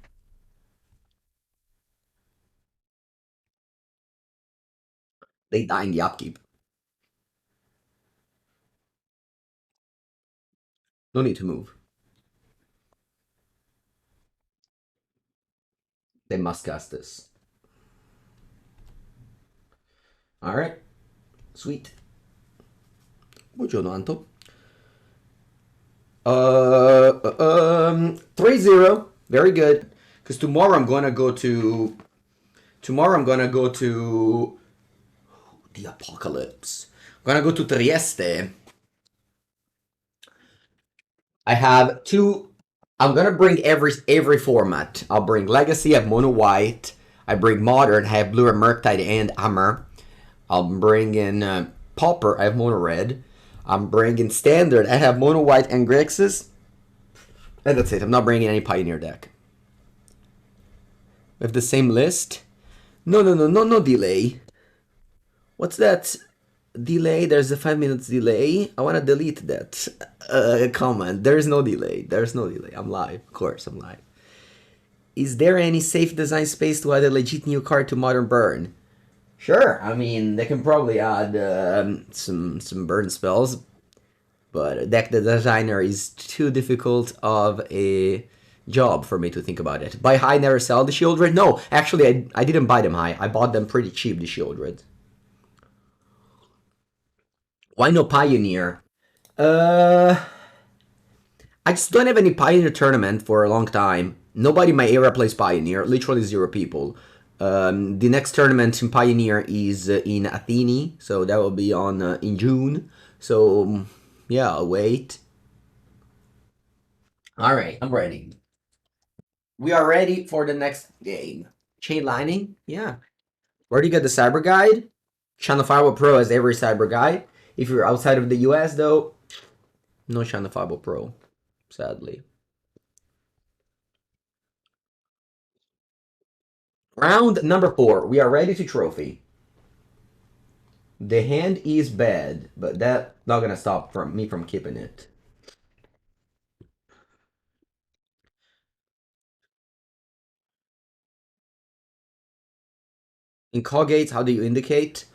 They die in the upkeep. No need to move. They must cast this. Alright. Sweet. Buongiorno, Anto. 3-0. Very good. Because tomorrow I'm gonna go to... The Apocalypse. I'm gonna go to Trieste. I have 2... I'm gonna bring every format. I'll bring Legacy, I have Mono White. I bring Modern, I have Blue and Murktide and Hammer. I'll bring in Pauper, I have Mono Red. I'm bringing Standard, I have Mono White and Grixis. And that's it, I'm not bringing any Pioneer deck. We have the same list. No delay. What's that? Delay, there's a 5 minutes delay. I want to delete that comment. There is no delay. There's no delay. I'm live. Of course, I'm live. Is there any safe design space to add a legit new card to Modern Burn? Sure. I mean, they can probably add some burn spells, but Deck the Designer is too difficult of a job for me to think about it. Buy high, never sell the Shieldred? No, actually, I didn't buy them high. I bought them pretty cheap, the Shieldred. Why no Pioneer? I just don't have any Pioneer tournament for a long time. Nobody in my era plays Pioneer. Literally 0 people. The next tournament in Pioneer is in Athene, so that will be on in June. So yeah, I'll wait. All right, I'm ready. We are ready for the next game. Chain Lightning, yeah. Where do you get the Cyber Guide? Channel Firewall Pro has every Cyber Guide. If you're outside of the US, though, no Channel Firewall Pro, sadly. Round number 4. We are ready to trophy. The hand is bad, but that's not gonna stop me from keeping it. In call gates, how do you indicate?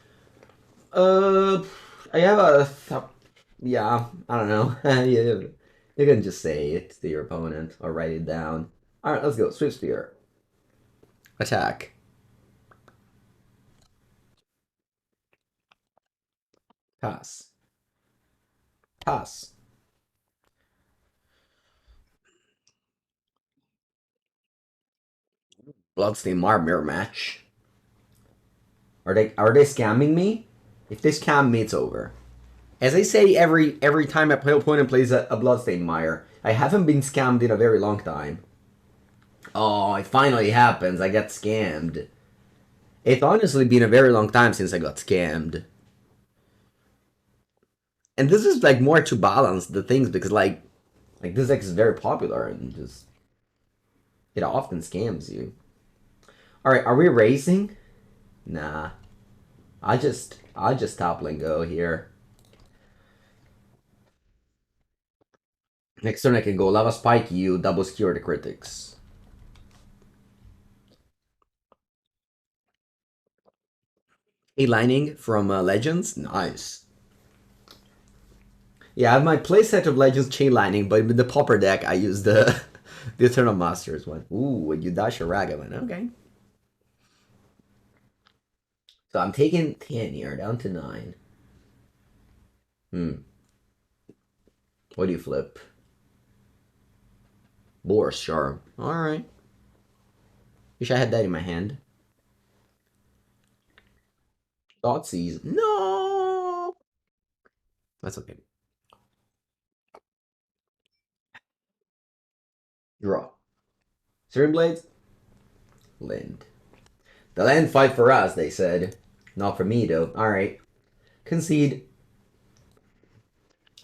I have a... Yeah, I don't know. you can just say it to your opponent or write it down. Alright, let's go. Swiftspear. Attack. Pass. Pass. Bloodstained Mire mirror match. Are they scamming me? If they scam me, it's over. As I say every time my opponent plays a Bloodstained Mire, I haven't been scammed in a very long time. Oh, it finally happens. I got scammed. It's honestly been a very long time since I got scammed. And this is like more to balance the things because like this deck is very popular and just it often scams you. Alright, are we racing? Nah. I'll just topple and go here. Next turn I can go Lava Spike you, double Skewer the Critics. A Lightning from Legends? Nice. Yeah, I have my playset of Legends Chain Lightning, but with the Pauper deck I use the the Eternal Masters one. Ooh, and you dash a Ragavan. Okay. So I'm taking 10 here, down to 9. What do you flip? Boros Charm. Alright. Wish I had that in my hand. Thoughtseize. No! That's okay. Draw. Searing Blaze. Land. The land fight for us, they said. Not for me, though. Alright. Concede.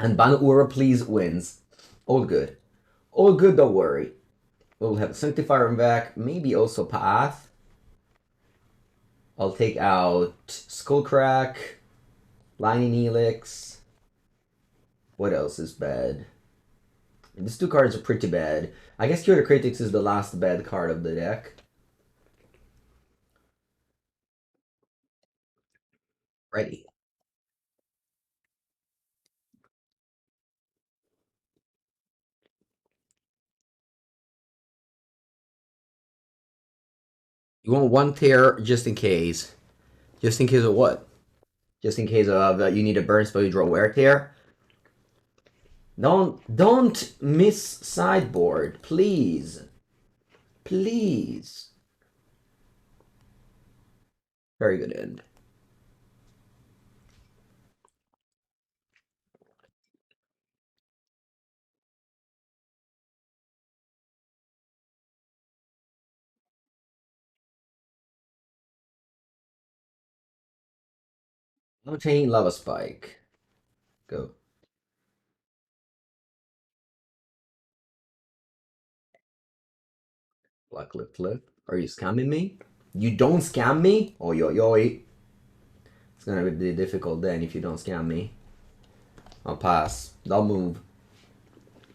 And Ban Ura, please, wins. All good. All good, don't worry. We'll have Sanctifier en-Vec, maybe also Path. I'll take out Skullcrack, Lightning Helix. What else is bad? These two cards are pretty bad. I guess Skewer the Critics is the last bad card of the deck. Ready. You want one tear just in case. Just in case of what? Just in case of you need a burn spell, you draw wear tear. Don't miss sideboard, please. Please. Very good end. No chain, lava spike. Go. Black Lip Cliff. Are you scamming me? You don't scam me? Oh yo yo. It's gonna be difficult then if you don't scam me. I'll pass. I'll move.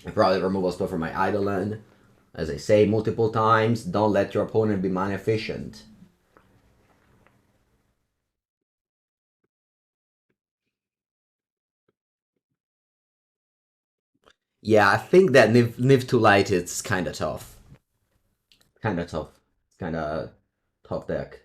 I probably remove a spell from my Eidolon. As I say multiple times, don't let your opponent be mana efficient. Yeah, I think that Niv too light is kind of tough. Kind of tough. Kind of tough deck.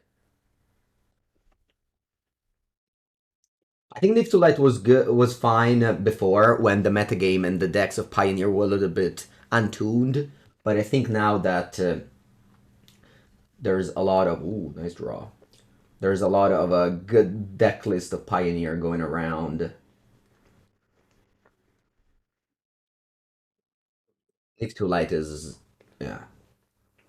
I think Niv too light was good, was fine before when the metagame and the decks of Pioneer were a little bit untuned. But I think now that there's a lot of ooh, nice draw. There's a lot of a good deck list of Pioneer going around. Niv too light is yeah.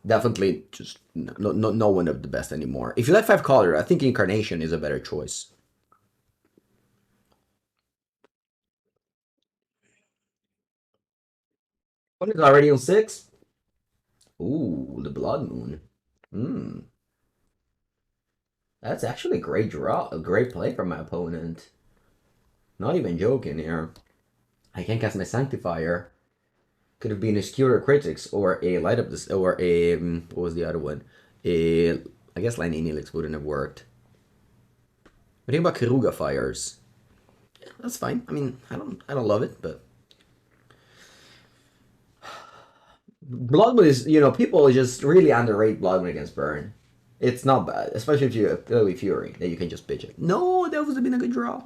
Definitely just no one of the best anymore. If you like 5-color, I think Incarnation is a better choice. One is already on 6. Ooh, the Blood Moon. Hmm. That's actually a great draw, a great play from my opponent. Not even joking here. I can't cast my Sanctifier. Could have been a Skewer the Critics or a Light Up this or a what was the other one? I guess Lightning Helix wouldn't have worked. What do you think about Kiruga Fires? Yeah, that's fine. I mean, I don't love it, but Blood Moon is, people just really underrate Blood Moon against Burn. It's not bad, especially if you have early Fury, that you can just pitch it. No, that would have been a good draw.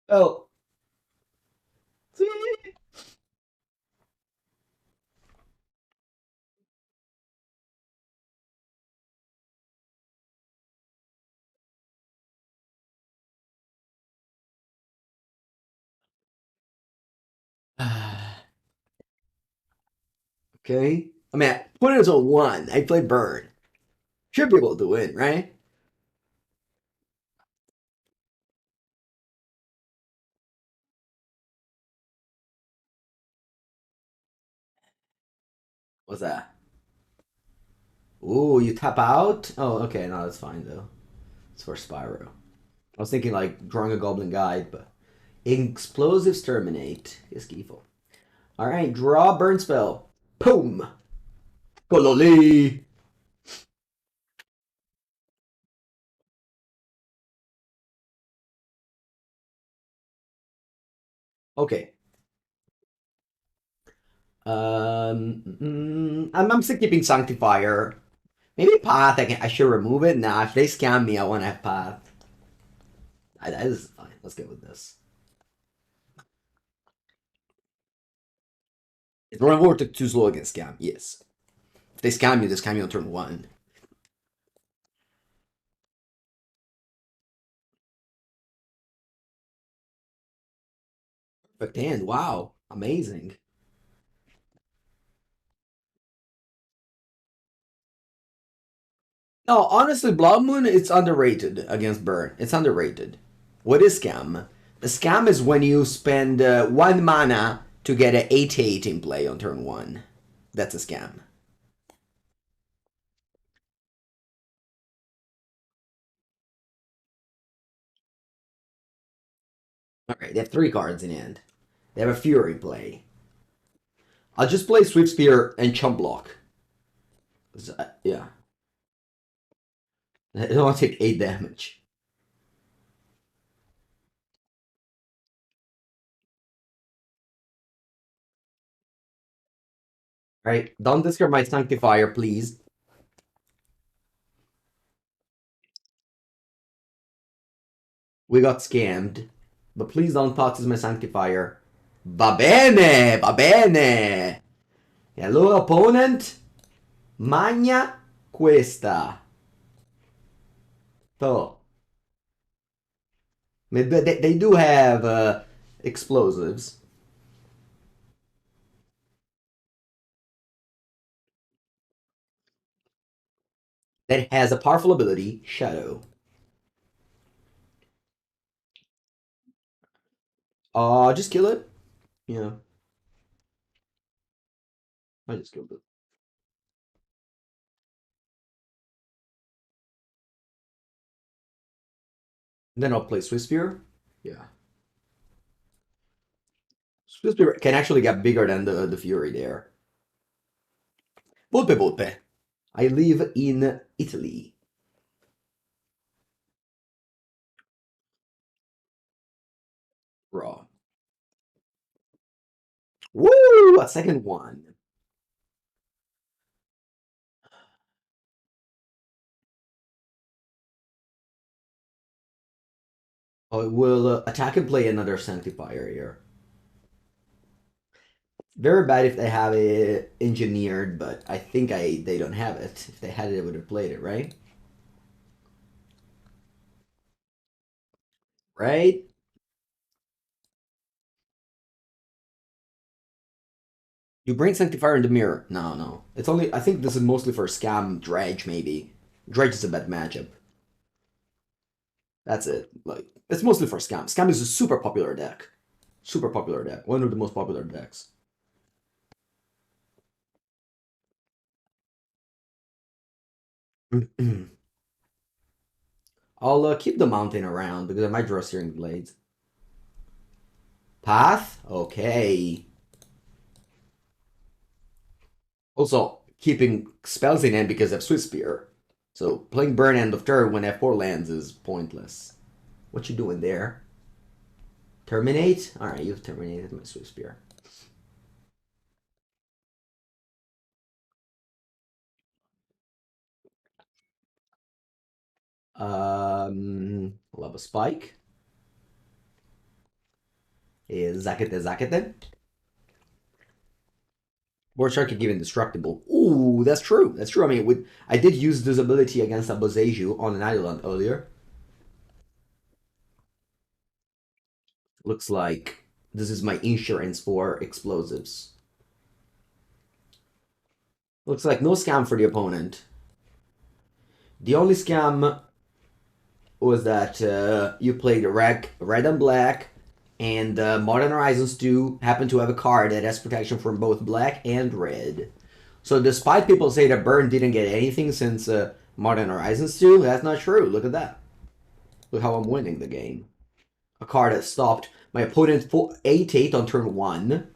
Oh. Okay. I mean, put it as a 1. I played Burn. Should be able to win, right? What's that? Ooh, you tap out? Oh, okay. No, that's fine, though. It's for Spyro. I was thinking, like, drawing a Goblin Guide, but... Explosives Terminate. Is evil. Alright, draw Burn Spell. Boom! Gololi! Okay. I'm still keeping Sanctifier. Maybe Path, I should remove it. Nah, if they scam me, I want to have Path. That is fine. Let's go with this. Is Roiling Vortex too slow against scam? Yes. If they scam you, they scam you on turn 1. Perfect hand. Wow. Amazing. No, honestly, Blood Moon, it's underrated against Burn. It's underrated. What is scam? The scam is when you spend 1 mana to get an 8/8 in play on turn 1. That's a scam. Alright, they have 3 cards in hand. They have a Fury play. I'll just play Swiftspear and Chump Block. Yeah. I don't want to take 8 damage. Alright, don't discard my Sanctifier, please. We got scammed. But please don't touch my Sanctifier. Va bene! Va bene! E allora, opponent, magna questa. So, they do have explosives. That has a powerful ability, Shadow. Just kill it. Yeah. I just killed it. Then I'll play Swiftspear. Yeah. Swiftspear can actually get bigger than the Fury there. Volpe Volpe. I live in Italy. Raw. Woo! A second one. I will attack and play another Sanctifier here. Very bad if they have it engineered, but I think they don't have it. If they had it, they would have played it, right? Right? You bring Sanctifier in the mirror. No, no. It's only, I think this is mostly for Scam Dredge, maybe. Dredge is a bad matchup. That's it. Like, it's mostly for Scam. Scam is a super popular deck. Super popular deck. One of the most popular decks. I'll keep the mountain around because I might draw Searing Blades. Path? Okay. Also, keeping spells in hand because of Swiftspear. So playing Burn End of Turn when F4 lands is pointless. What you doing there? Terminate? Alright, you've terminated my Swiftspear. Lava Spike. Zakete Zakete. Boros Charm can give indestructible. Ooh, that's true. That's true. I mean, I did use this ability against a Boseiju on an Eidolon earlier. Looks like this is my insurance for explosives. Looks like no scam for the opponent. The only scam was that you played red and black, and Modern Horizons 2 happened to have a card that has protection from both black and red. So despite people say that Burn didn't get anything since Modern Horizons 2, that's not true. Look at that. Look how I'm winning the game. A card that stopped my opponent 8/8 on turn 1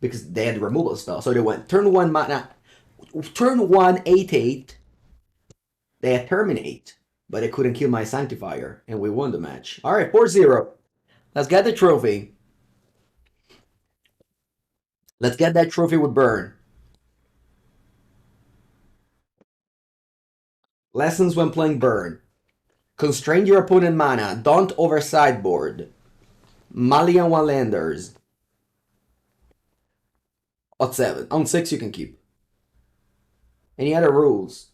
because they had the removal spell. So they went turn 1 mana, turn 1 8/8. They had terminate, but they couldn't kill my Sanctifier, and we won the match. All right, 4-0. Let's get the trophy. Let's get that trophy with Burn. Lessons when playing Burn. Constrain your opponent mana. Don't over sideboard. Mulligan one landers. On 7. On 6 you can keep. Any other rules?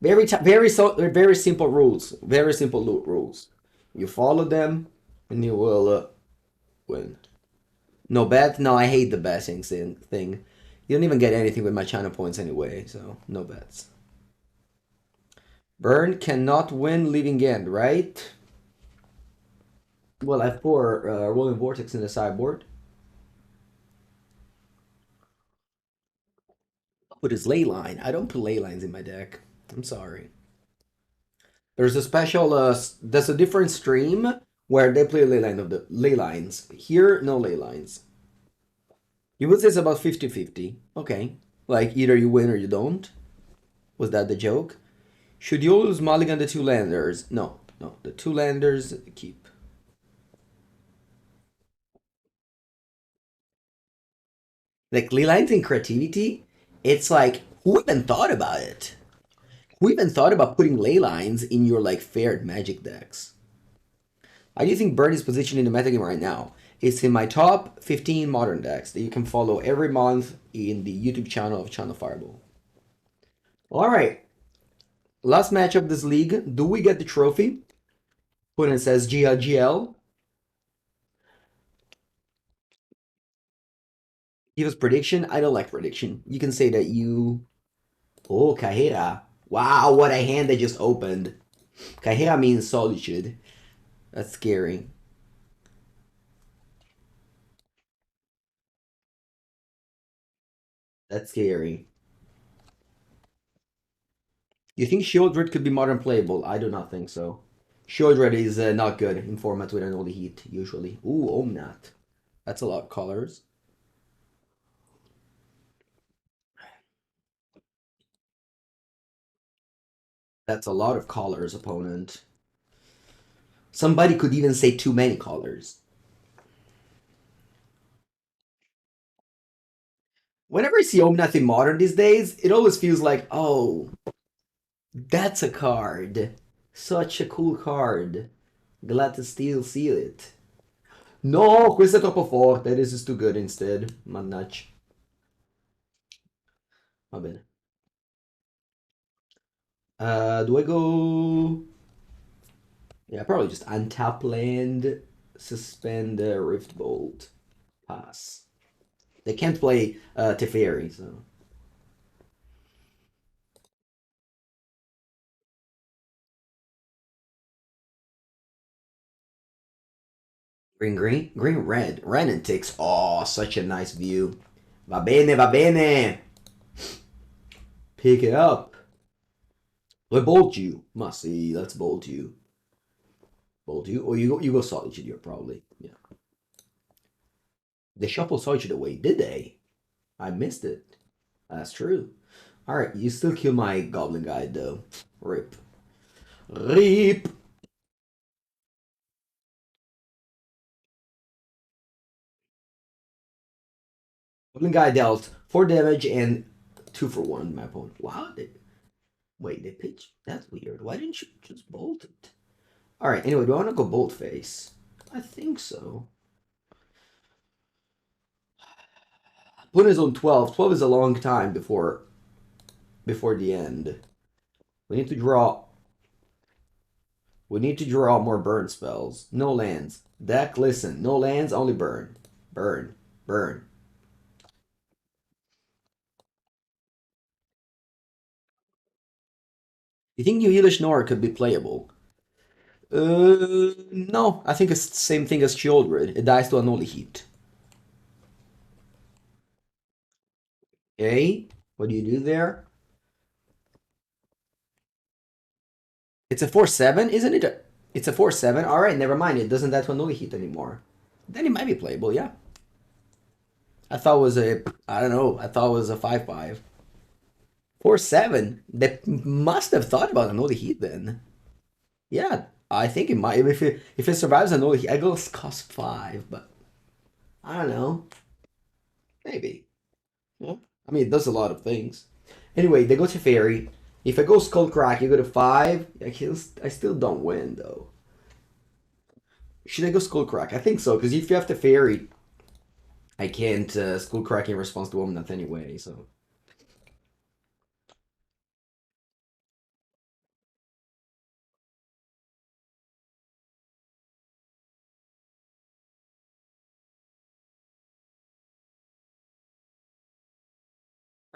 Very simple rules. Very simple rules. You follow them, and you will win. No bet? No, I hate the betting thing. You don't even get anything with my channel points anyway, so no bets. Burn cannot win leaving end, right? Well, I have 4 Roiling Vortex in the sideboard. Put his ley line. I don't put ley lines in my deck. I'm sorry. There's a special, there's a different stream where they play ley lines. Here, no ley lines. You would say it's about 50-50. Okay. Like, either you win or you don't. Was that the joke? Should you always mulligan the 2 landers? No. No. The 2 landers, keep. Like, ley lines in creativity, it's like, who even thought about it? Who even thought about putting ley lines in your, like, fared magic decks? How do you think Burn is positioned in the metagame right now? It's in my top 15 modern decks that you can follow every month in the YouTube channel of Channel Fireball. Alright. Last match of this league. Do we get the trophy? Opponent says GL. Give us prediction. I don't like prediction. You can say that you... Oh, Kahira. Wow, what a hand that just opened. Kahira means Solitude. That's scary. That's scary. You think Shieldred could be modern playable? I do not think so. Shieldred is not good in format with an only heat, usually. Ooh, Omnat. That's a lot of colors. That's a lot of colors, opponent. Somebody could even say too many colors. Whenever I see Omnath in Modern these days, it always feels like, oh, that's a card. Such a cool card. Glad to still see it. No, questo è troppo forte. This is too good instead. Mannaggia. Va bene. Do I go... Yeah, probably just untap land, suspend Rift Bolt, pass. They can't play Teferi, so... Green, green? Green, red. Ren and ticks. Oh, such a nice view. Va bene, va bene. Pick it up. I bolt you. Must see, let's bolt you. Bolt you? Or you go Solitude here, probably. Yeah. They shuffled Solitude away, did they? I missed it. That's true. Alright, you still kill my Goblin Guide, though. Rip. Rip! Goblin Guy dealt 4 damage and 2 for 1 my opponent. Wow, wait, they pitched? That's weird. Why didn't you just bolt it? Alright, anyway, do I want to go bolt face? I think so. Opponent is on 12. 12 is a long time before the end. We need to draw... We need to draw more burn spells. No lands. Deck, listen. No lands, only burn. Burn. Burn. You think New Heelish Nora could be playable? No. I think it's the same thing as Shieldred. It dies to an only heat. Okay. What do you do there? It's a 4/7, isn't it? It's a 4/7. All right, never mind. It doesn't die to an only heat anymore. Then it might be playable, yeah. I thought it was a, I don't know. I thought it was a 5/5. 4/7. They must have thought about an only heat then. Yeah, I think it might. If it survives an only heat, I go cost 5, but I don't know. Maybe. Yeah. I mean, it does a lot of things. Anyway, they go to Fairy. If I go Skullcrack, you go to 5. I still don't win, though. Should I go Skullcrack? I think so, because if you have to Fairy, I can't Skullcrack in response to Omnath anyway, so...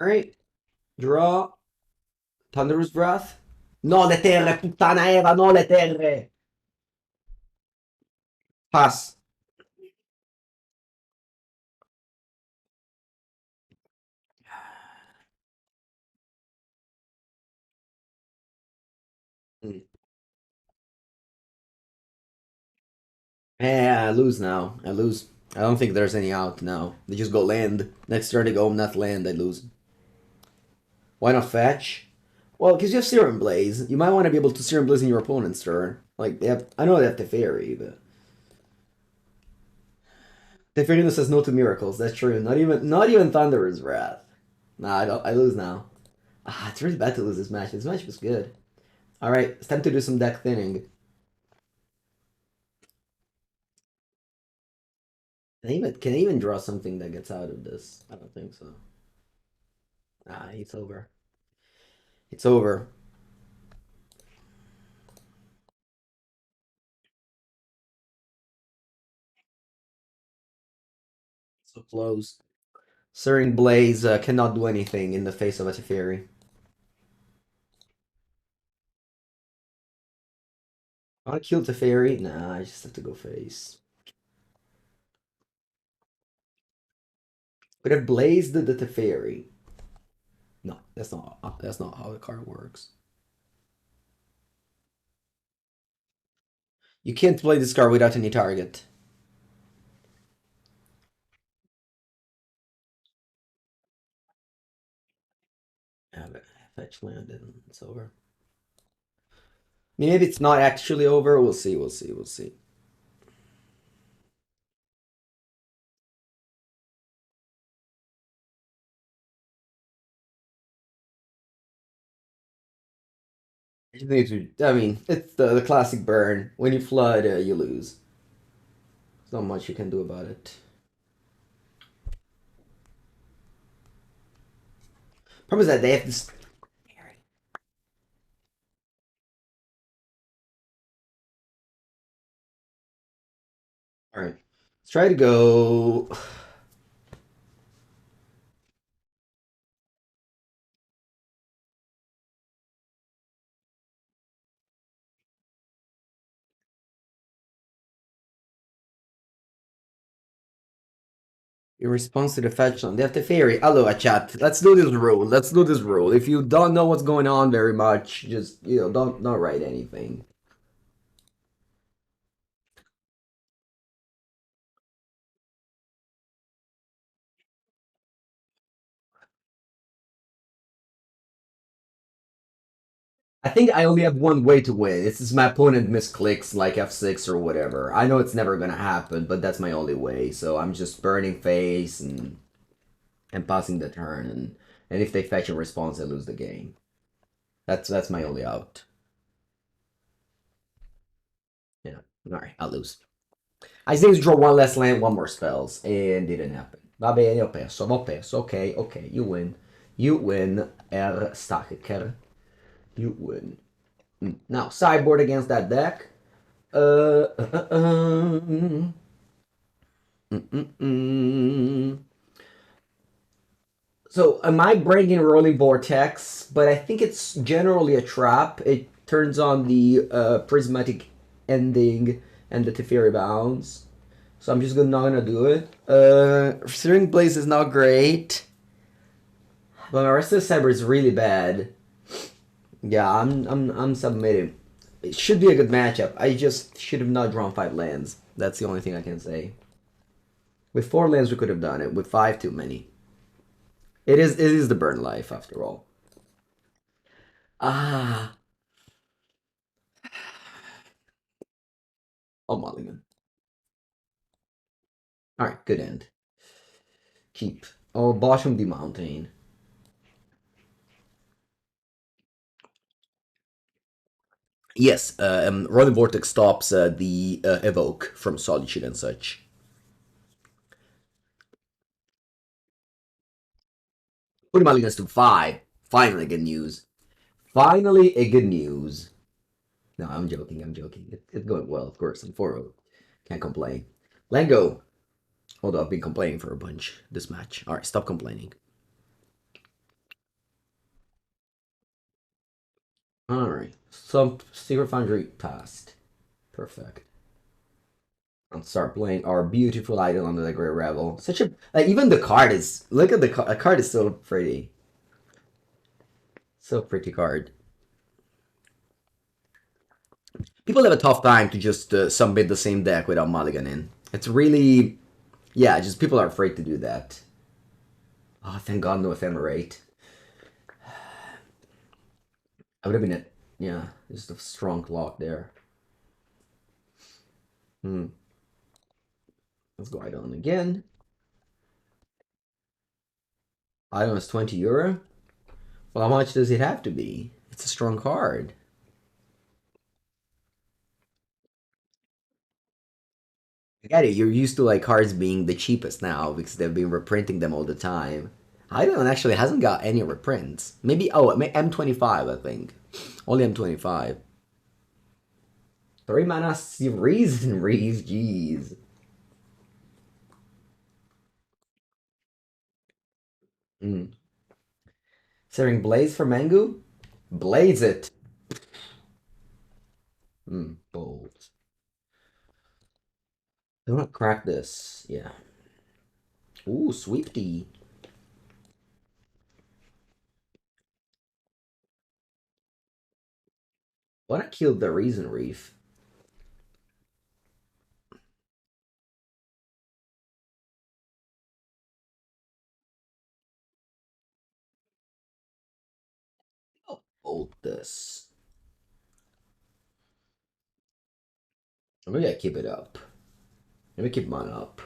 Alright. Draw. Thunderous Breath. No le terre, puttana era, no le terre! Pass. Mm. I lose now. I lose. I don't think there's any out now. They just go land. Next turn they go not land, I lose. Why not fetch? Well, because you have Searing Blaze. You might want to be able to Searing Blaze in your opponent's turn. Like, they have, I know they have Teferi, but... Teferi says no to miracles, that's true. Not even Thunder's Wrath. Nah, I lose now. Ah, it's really bad to lose this match. This match was good. Alright, it's time to do some deck thinning. Can I even draw something that gets out of this? I don't think so. Ah, it's over. It's over. So close. Searing Blaze cannot do anything in the face of a Teferi. I want to kill Teferi? Nah, I just have to go face. But if Blaze did the Teferi... No, that's not how the card works. You can't play this card without any target. Yeah, but fetch land and it's over. Maybe it's not actually over. We'll see, we'll see, we'll see. I mean, it's the classic burn. When you flood, you lose. There's not much you can do about it. Problem is that they have this... Alright. Let's try to go... In response to the fetch on. They have the fairy. Hello, chat. Let's do this rule. Let's do this rule. If you don't know what's going on very much, just don't write anything. I think I only have one way to win. It's just my opponent misclicks like F6 or whatever. I know it's never gonna happen, but that's my only way. So I'm just burning face and passing the turn, and if they fetch a response, I lose the game. That's my only out. Yeah. Alright, I'll lose. I just need to draw one less land, one more spells, and didn't happen. Va bene, ho perso, ho perso. Okay, okay, you win. You win, Stacker. You win. Now, sideboard against that deck. So, I might bring in Roiling Vortex, but I think it's generally a trap. It turns on the Prismatic Ending and the Teferi Bounds. So I'm just not gonna do it. Searing Blaze is not great. But my rest of the cyber is really bad. Yeah, I'm submitting. It should be a good matchup. I just should have not drawn 5 lands. That's the only thing I can say. With 4 lands we could have done it. With 5 too many. It is the burn life after all. Ah. Oh, mulligan. Alright, good end. Keep. Oh, bottom the mountain. Yes, Roiling Vortex stops the evoke from Solitude and such. Putting mulligans to 5. Finally, good news. Finally, a good news. No, I'm joking. I'm joking. It's going well, of course. I'm 4-0. Can't complain. Let go. Although I've been complaining for a bunch this match. All right, stop complaining. All right. Some Sacred Foundry passed. Perfect. And start playing our beautiful Eidolon under the Great Revel. Such a like even the card is look at the card is so pretty. So pretty card. People have a tough time to just submit the same deck without mulligan in. It's really yeah, just people are afraid to do that. Oh, thank God no ephemerate. I would have been at yeah, just a strong lock there. Hmm. Let's go Eidolon again. Eidolon is 20 euro. Well, how much does it have to be? It's a strong card. I get it. You're used to like cards being the cheapest now because they've been reprinting them all the time. Eidolon actually hasn't got any reprints. Maybe M25, I think. Only M25. 3 mana series and Reeve, jeez. Mm. Searing Blaze for Mengu? Blaze it. Bold. I want to crack this. Yeah. Ooh, Swifty. Want to kill the Reason Reef? Oh, bold this. Maybe I keep it up. Maybe keep mana up.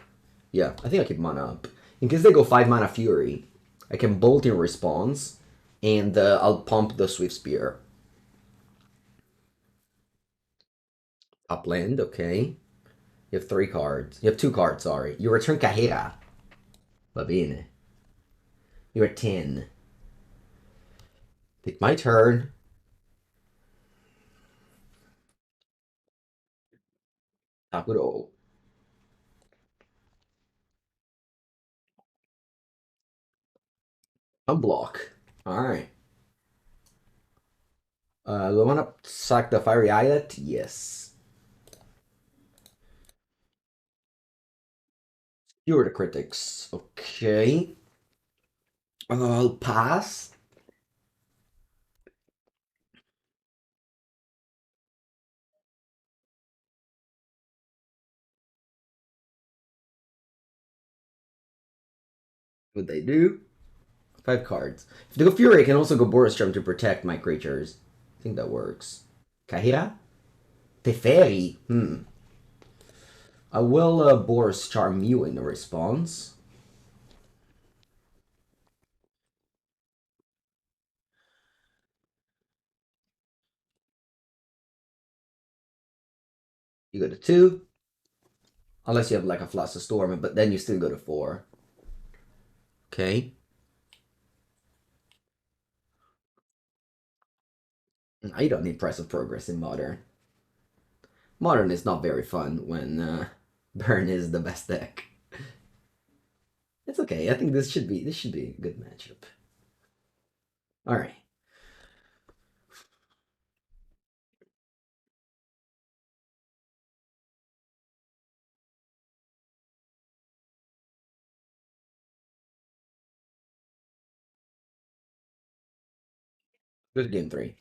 Yeah, I think I keep mana up. In case they go 5 mana Fury, I can bolt in response, and I'll pump the Swiftspear. Upland, okay. You have 3 cards. You have 2 cards, sorry. You return Kahira. Va bene. You're at 10. Take my turn. Top it all. Unblock. Alright. Do I want to sack the Fiery Islet? Yes. Skewer the Critics. Okay. I'll pass. What they do? 5 cards. If they go Fury, I can also go Boros Charm to protect my creatures. I think that works. Kahira? Teferi? I will Boros Charm you in the response. You go to 2. Unless you have like a Flash of Storm, but then you still go to 4. Okay. I don't need Price of Progress in Modern. Modern is not very fun when Burn is the best deck. It's okay. I think this should be a good matchup. All right. Good game 3.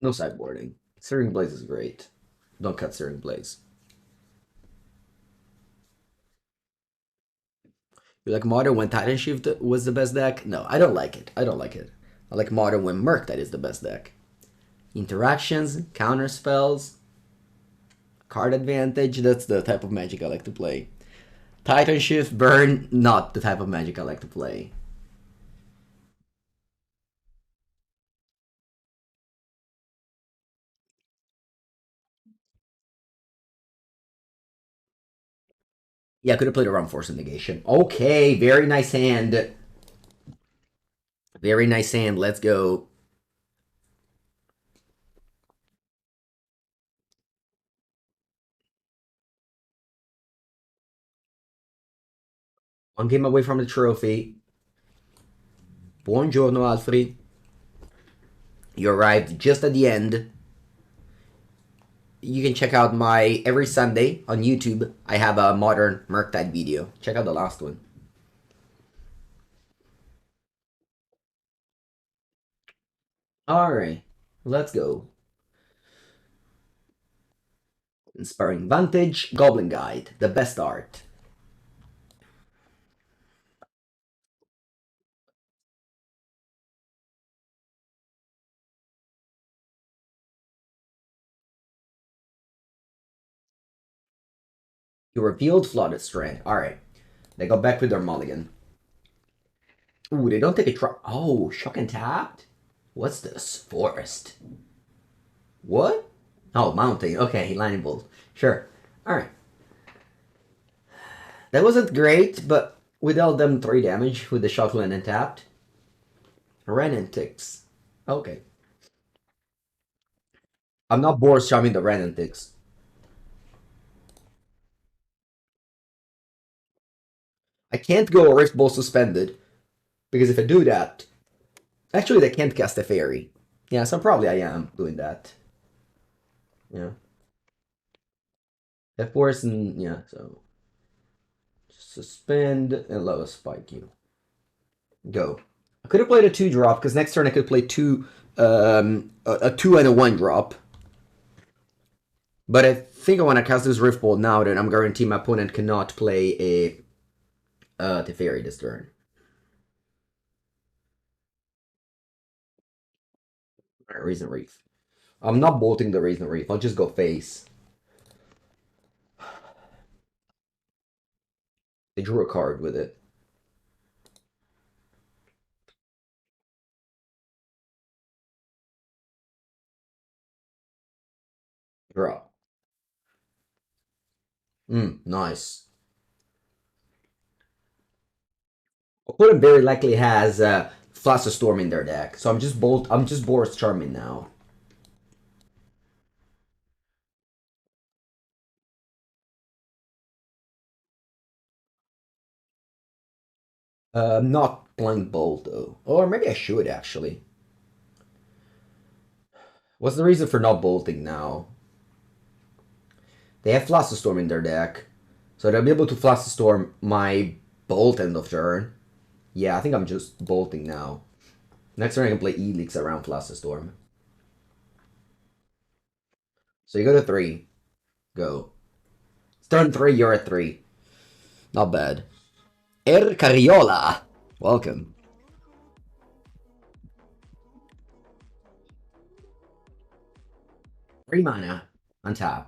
No sideboarding. Searing Blaze is great. Don't cut Searing Blaze. You like Modern when Titan Shift was the best deck? No, I don't like it. I don't like it. I like Modern when Murktide is the best deck. Interactions, counter spells, card advantage, that's the type of Magic I like to play. Titan Shift, Burn, not the type of Magic I like to play. Yeah, I could have played around Force of Negation. Okay, very nice hand. Very nice hand. Let's go. One game away from the trophy. Buongiorno, Alfred. You arrived just at the end. You can check out my every Sunday on YouTube. I have a modern Murktide video. Check out the last one. Alright, let's go. Inspiring Vantage, Goblin Guide, the best art. You revealed Flooded Strand. Alright. They go back with their mulligan. Ooh, they don't take a try. Oh, shock and tapped? What's this? Forest. What? Oh, mountain. Okay, lightning bolt. Sure. Alright. That wasn't great, but we dealt them 3 damage with the shock land and tapped. Renantix. Okay. I'm not Boros Charming the Renantix. I can't go Rift Bowl Suspended, because if I do that... Actually, they can't cast a fairy. Yeah, so probably I am doing that. Yeah. That force and... Yeah, so... Suspend and let us spike you. Go. I could have played a 2-drop, because next turn I could play a 2 and a 1-drop. But I think I want to cast this Rift Bolt now, then I'm guaranteeing my opponent cannot play a Teferi this turn. Alright, Raisin Reef. I'm not bolting the Raisin Reef, I'll just go face. They drew a card with it. Draw. Nice. Opponent very likely has Storm in their deck, so I'm just Boros Charming now. Not Blind Bolt though. Or maybe I should actually. What's the reason for not bolting now? They have Storm in their deck, so they'll be able to Storm my Bolt end of turn. Yeah, I think I'm just bolting now. Next turn I can play Elix around Storm. So you go to 3. Go. It's turn 3, you're at 3. Not bad. Carriola! Welcome. 3 mana. Untap.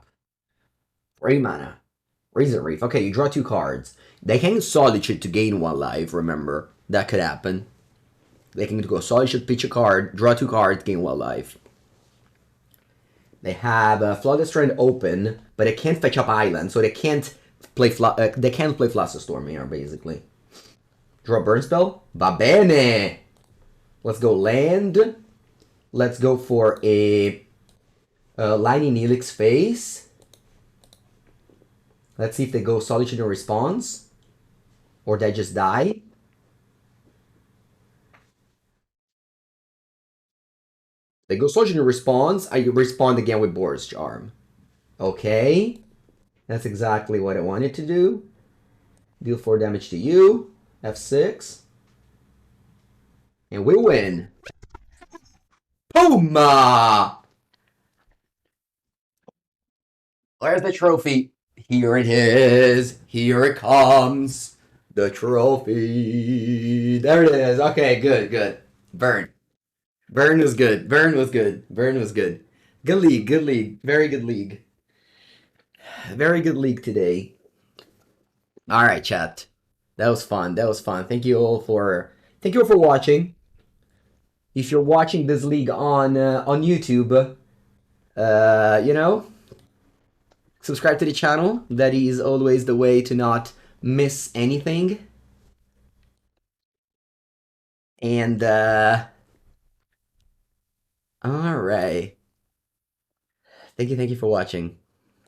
3 mana. Raisin Reef. Okay, you draw 2 cards. They can Solitude to gain 1 life, remember. That could happen. They can go Solitude, pitch a card, draw 2 cards, gain 1 life. They have Flooded Strand open, but they can't fetch up Island, so they can't play Storm here, basically. Draw a Burn Spell? Va bene! Let's go land. Let's go for a Lightning Helix face. Let's see if they go Solitude in response. Or they just die. They go Solitude in response. I respond again with Boros Charm. Okay. That's exactly what I wanted to do. Deal 4 damage to you. F6. And we win. Puma! Where's the trophy? Here it is. Here it comes. The trophy. There it is. Okay, good, good. Burn. Burn was good. Burn was good. Burn was good. Good league, good league. Very good league. Very good league today. All right, chat. That was fun. That was fun. Thank you all for watching. If you're watching this league on YouTube, you know, subscribe to the channel. That is always the way to not miss anything. And all right. Thank you for watching.